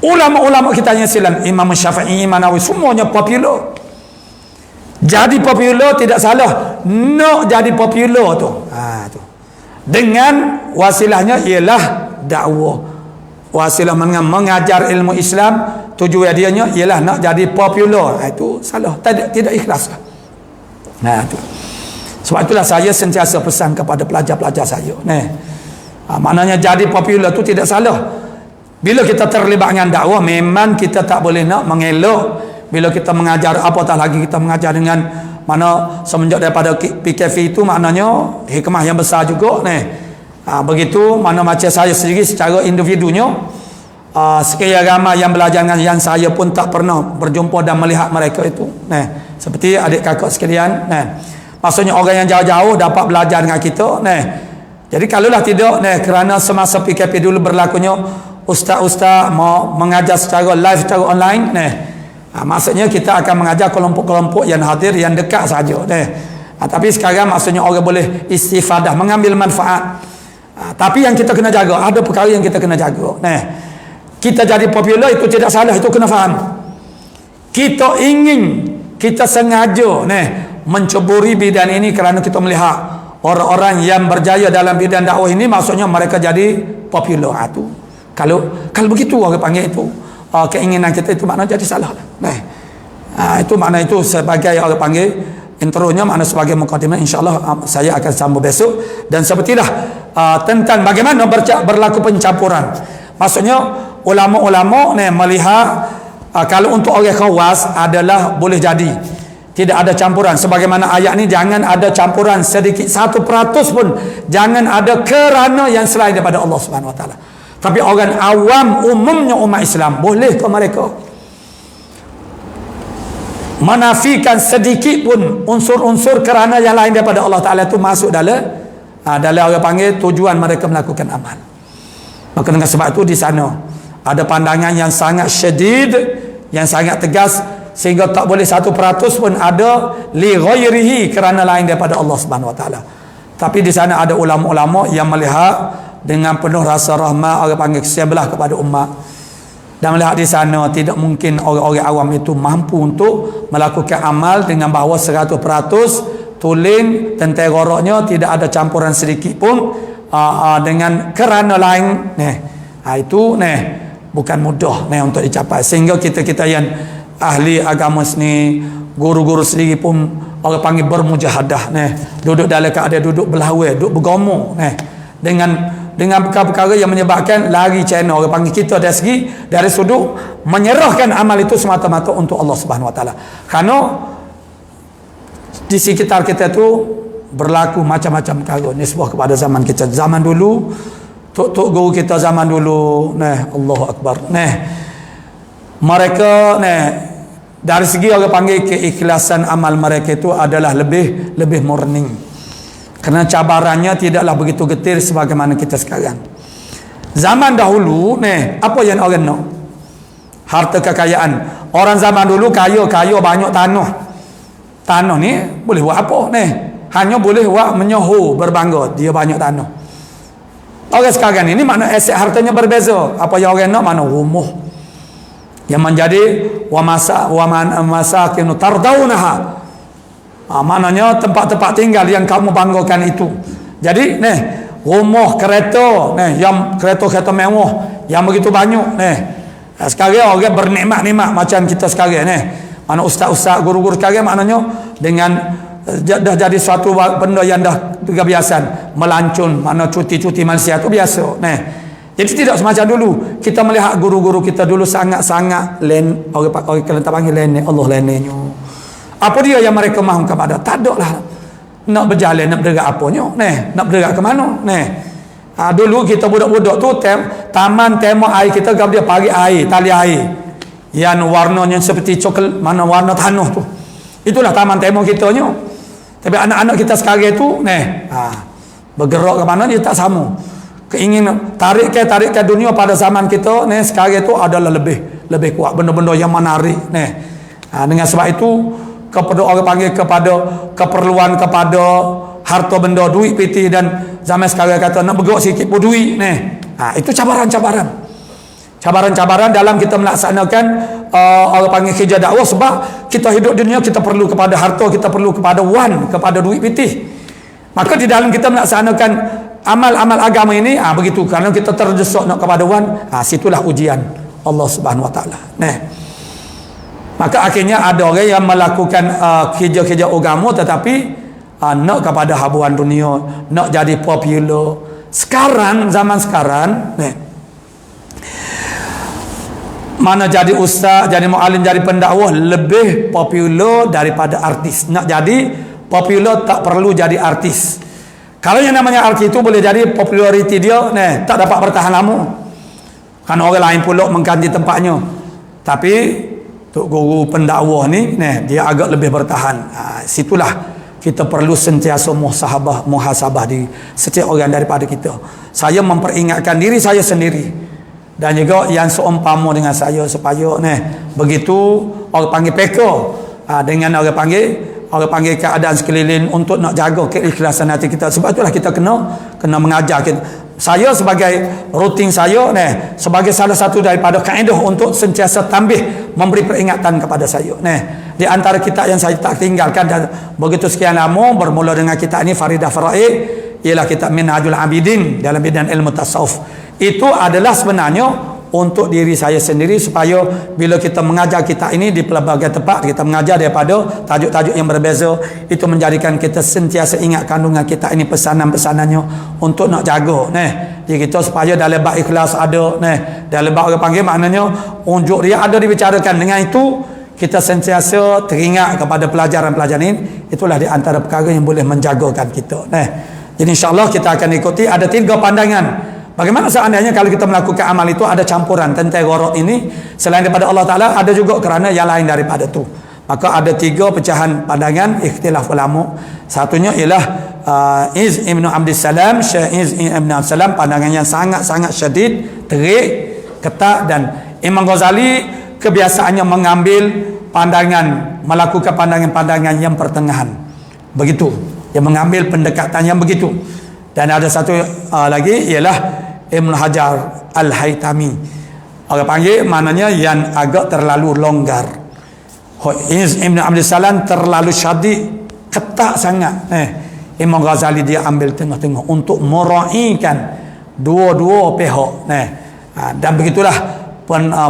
Ulama-ulama kita yang silam, Imam Syafi'i, Imam Nawawi, semuanya popular. Jadi popular tidak salah. Nak jadi popular tu, dengan wasilahnya ialah dakwah. Wasilah mengajar ilmu Islam, tujuan dianya ialah nak jadi popular. Itu salah, tidak ikhlas. Itu. Sebab itulah saya sentiasa pesan kepada pelajar-pelajar saya. Maknanya jadi popular tu tidak salah. Bila kita terlibat dengan dakwah, memang kita tak boleh nak mengelak. Bila kita mengajar, apatah lagi kita mengajar dengan mana semenjak daripada PKF itu, maknanya hikmah yang besar juga. Begitu mana macam saya sendiri secara individunya, sekian ramai yang belajar dengan yang saya pun tak pernah berjumpa dan melihat mereka itu. Seperti adik kakak sekalian, maksudnya orang yang jauh-jauh dapat belajar dengan kita. Jadi kalaulah tidak, kerana semasa PKP dulu berlakunya ustaz-ustaz mau mengajar secara live, secara online, maksudnya kita akan mengajar kelompok-kelompok yang hadir, yang dekat saja. Tapi sekarang maksudnya orang boleh istifadah, mengambil manfaat. Tapi yang kita kena jaga, ada perkara yang kita kena jaga. Kita jadi popular itu tidak salah, itu kena faham. Kita sengaja menceburi bidang ini kerana kita melihat orang-orang yang berjaya dalam bidang dakwah ini, maksudnya mereka jadi popular. Itu kalau begitu orang panggil itu keinginan kita, itu makna jadi salah. Itu makna itu sebagai orang panggil intronya, makna sebagai mukadimah. InsyaAllah saya akan sambung besok. Dan sepertilah tentang bagaimana berlaku pencampuran. Maksudnya ulama-ulama melihat kalau untuk orang khawas adalah boleh jadi tidak ada campuran. Sebagaimana ayat ni, jangan ada campuran sedikit 1% pun, jangan ada kerana yang selain daripada Allah Subhanahu Wa Taala. Tapi orang awam umumnya umat Islam, boleh ke mereka menafikan sedikit pun unsur-unsur kerana yang lain daripada Allah Ta'ala, itu masuk dalam orang panggil tujuan mereka melakukan amal. Maka dengan sebab itu di sana ada pandangan yang sangat syadid, yang sangat tegas, sehingga tak boleh 1% pun ada li ghairihi, kerana lain daripada Allah Subhanahu Wa Taala. Tapi di sana ada ulama-ulama yang melihat dengan penuh rasa rahmat, orang panggil kesian belah kepada umat, dan melihat di sana tidak mungkin orang-orang awam itu mampu untuk melakukan amal dengan bahawa 100% tulen tentang gharaknya tidak ada campuran sedikit pun dengan kerana lain. Itu bukan mudah untuk dicapai. Sehingga kita yang ahli agama seni, guru-guru sendiri pun orang panggil bermujahadah, duduk dalam keadaan duduk berlawai, duduk bergomong dengan perkara-perkara yang menyebabkan lari channel, orang panggil kita dari sudut menyerahkan amal itu semata-mata untuk Allah Subhanahu Wa Taala. Kerana di sekitar kita tu berlaku macam-macam perkara nisbah kepada zaman kita. Zaman dulu, tok-tok guru kita zaman dulu, Allahu Akbar, mereka dari segi orang panggil keikhlasan amal mereka itu adalah lebih murni. Kerana cabarannya tidaklah begitu getir sebagaimana kita sekarang. Zaman dahulu apa yang orang nak? Harta kekayaan. Orang zaman dulu kaya banyak tanah. Tanah ni boleh buat apa hanya boleh buat menyohu, berbangga dia banyak tanah. Orang sekarang ini makna aset hartanya berbeza. Apa yang orang nak? Mana rumah yang menjadi wa masakin tardaunaha. Maknanya tempat-tempat tinggal yang kamu banggakan itu. Jadi rumah, kereta yang kereta mewah yang begitu banyak sekarang orang bernikmat-nikmat macam kita sekarang mana ustaz-ustaz, guru-guru sekarang maknanya dengan dah jadi suatu benda yang dah kebiasaan melancun, mana cuti-cuti Malaysia tu biasa jadi tidak semacam dulu. Kita melihat guru-guru kita dulu sangat-sangat orang kita panggil Allah lenenya. Apa dia yang mereka mahu kepada? Tak ada lah nak berjalan, nak bergerak apanya nak bergerak ke mana dulu kita budak-budak tu taman tema air kita gap dia pagi air, tali air yang warnanya seperti coklat, mana warna tanah tu, itulah taman tema kita nya. Tapi anak-anak kita sekarang tu bergerak ke mana dia tak sama. Keinginan tarik ke dunia pada zaman kita sekarang tu adalah lebih kuat, benda-benda yang menarik dengan sebab itu kepada orang panggil kepada keperluan, kepada harta benda, duit piti, dan zaman sekarang kata nak bergerak sikit pun duit itu cabaran dalam kita melaksanakan orang panggil kerja dakwah. Sebab kita hidup dunia, kita perlu kepada harta, kita perlu kepada wan, kepada duit piti. Maka di dalam kita melaksanakan amal-amal agama ini begitu, kerana kita terdesak nak kepada wan, situlah ujian Allah Subhanahu Wa Taala. Maka akhirnya ada orang yang melakukan kerja-kerja agama tetapi nak kepada habuan dunia, nak jadi popular. Zaman sekarang mana jadi ustaz, jadi muallim, jadi pendakwah lebih popular daripada artis. Nak jadi popular tak perlu jadi artis. Kalau yang namanya artis itu boleh jadi populariti dia tak dapat bertahan lama, kan orang lain pula mengganti tempatnya. Tapi tok guru pendakwah ni dia agak lebih bertahan. Situlah kita perlu sentiasa muhasabah diri setiap orang daripada kita. Saya memperingatkan diri saya sendiri dan juga yang seumpama dengan saya supaya begitu orang panggil peka dengan orang panggil keadaan sekeliling untuk nak jaga keikhlasan hati kita. Sebab itulah kita kena mengajar saya sebagai rutin saya sebagai salah satu daripada kaedah untuk sentiasa tambih memberi peringatan kepada saya di antara kitab yang saya tak tinggalkan dan begitu sekian lama, bermula dengan kitab ini Faridah Faraid, ialah kitab Minhajul Abidin dalam bidang ilmu tasawuf. Itu adalah sebenarnya untuk diri saya sendiri, supaya bila kita mengajar kitab ini di pelbagai tempat, kita mengajar daripada tajuk-tajuk yang berbeza, itu menjadikan kita sentiasa ingat kandungan kitab ini, pesanan-pesanannya untuk nak jaga jadi kita supaya dalam bab ikhlas ada dalam bab orang panggil maknanya unjuk dia ada dibicarakan. Dengan itu kita sentiasa teringat kepada pelajaran-pelajaran ini. Itulah di antara perkara yang boleh menjagakan kita jadi insyaAllah kita akan ikuti. Ada 3 pandangan bagaimana seandainya kalau kita melakukan amal itu ada campuran tentang gharat ini selain daripada Allah Ta'ala, ada juga kerana yang lain daripada itu. Maka ada 3 pecahan pandangan ikhtilaf ulama. Satunya ialah Iz Ibn Abdissalam, Syekh Iz Ibn Abdissalam, pandangan yang sangat-sangat syadid, terik, ketat. Dan Imam Ghazali kebiasaannya mengambil pandangan, melakukan pandangan-pandangan yang pertengahan, begitu, yang mengambil pendekatan yang begitu. Dan ada satu lagi ialah Ibn Hajar Al-Haytami, orang panggil maknanya yang agak terlalu longgar. Ibn Abdissalam terlalu syadid, ketat sangat. Imam Ghazali dia ambil tengah-tengah untuk meraihkan dua-dua pihak. Dan begitulah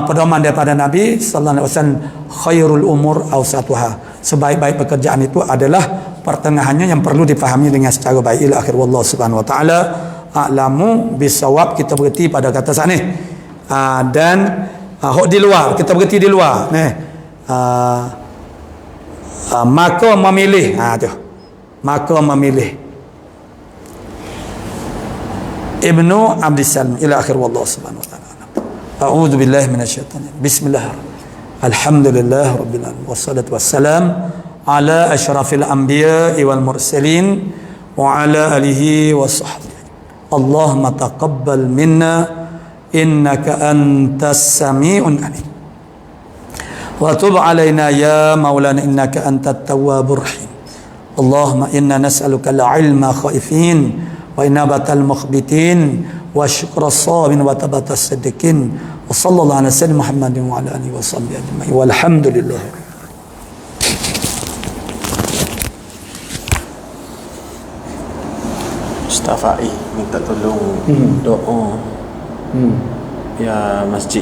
pedoman daripada Nabi sallallahu alaihi wasallam, khairul umur awsatuha, sebaik-baik pekerjaan itu adalah pertengahannya yang perlu dipahami dengan secara baik. Ila akhir, wallahu subhanahu wa taala a'lamu bisawab. Kita berhenti pada kata sana dan di luar, kita berhenti di luar maka memilih maka memilih Ibnu Abdissalam. Ila akhir, wallahu subhanahu wa taala. A'udzu billahi minasyaitonir. Bismillahirrahmanirrahim. Alhamdulillah rabbil alamin. Wassalatu wassalam ala asyrafil anbiya'i wal mursalin wa ala alihi wa sahbihi. Allahumma taqabbal minna innaka antas sami'un alim. Wa tub alaina ya maulana innaka antat tawwabur rahim. Allahumma inna nas'aluka al-ilma khaifin wa inabatal mukhbitin wa syukra sabin wa tabatas sadiqin wa sallallahu ala sayyidina Muhammadin wa ala alihi wa sahbihi ajma'in walhamdulillah. Ustaz Faiz minta tolong doa ya masjid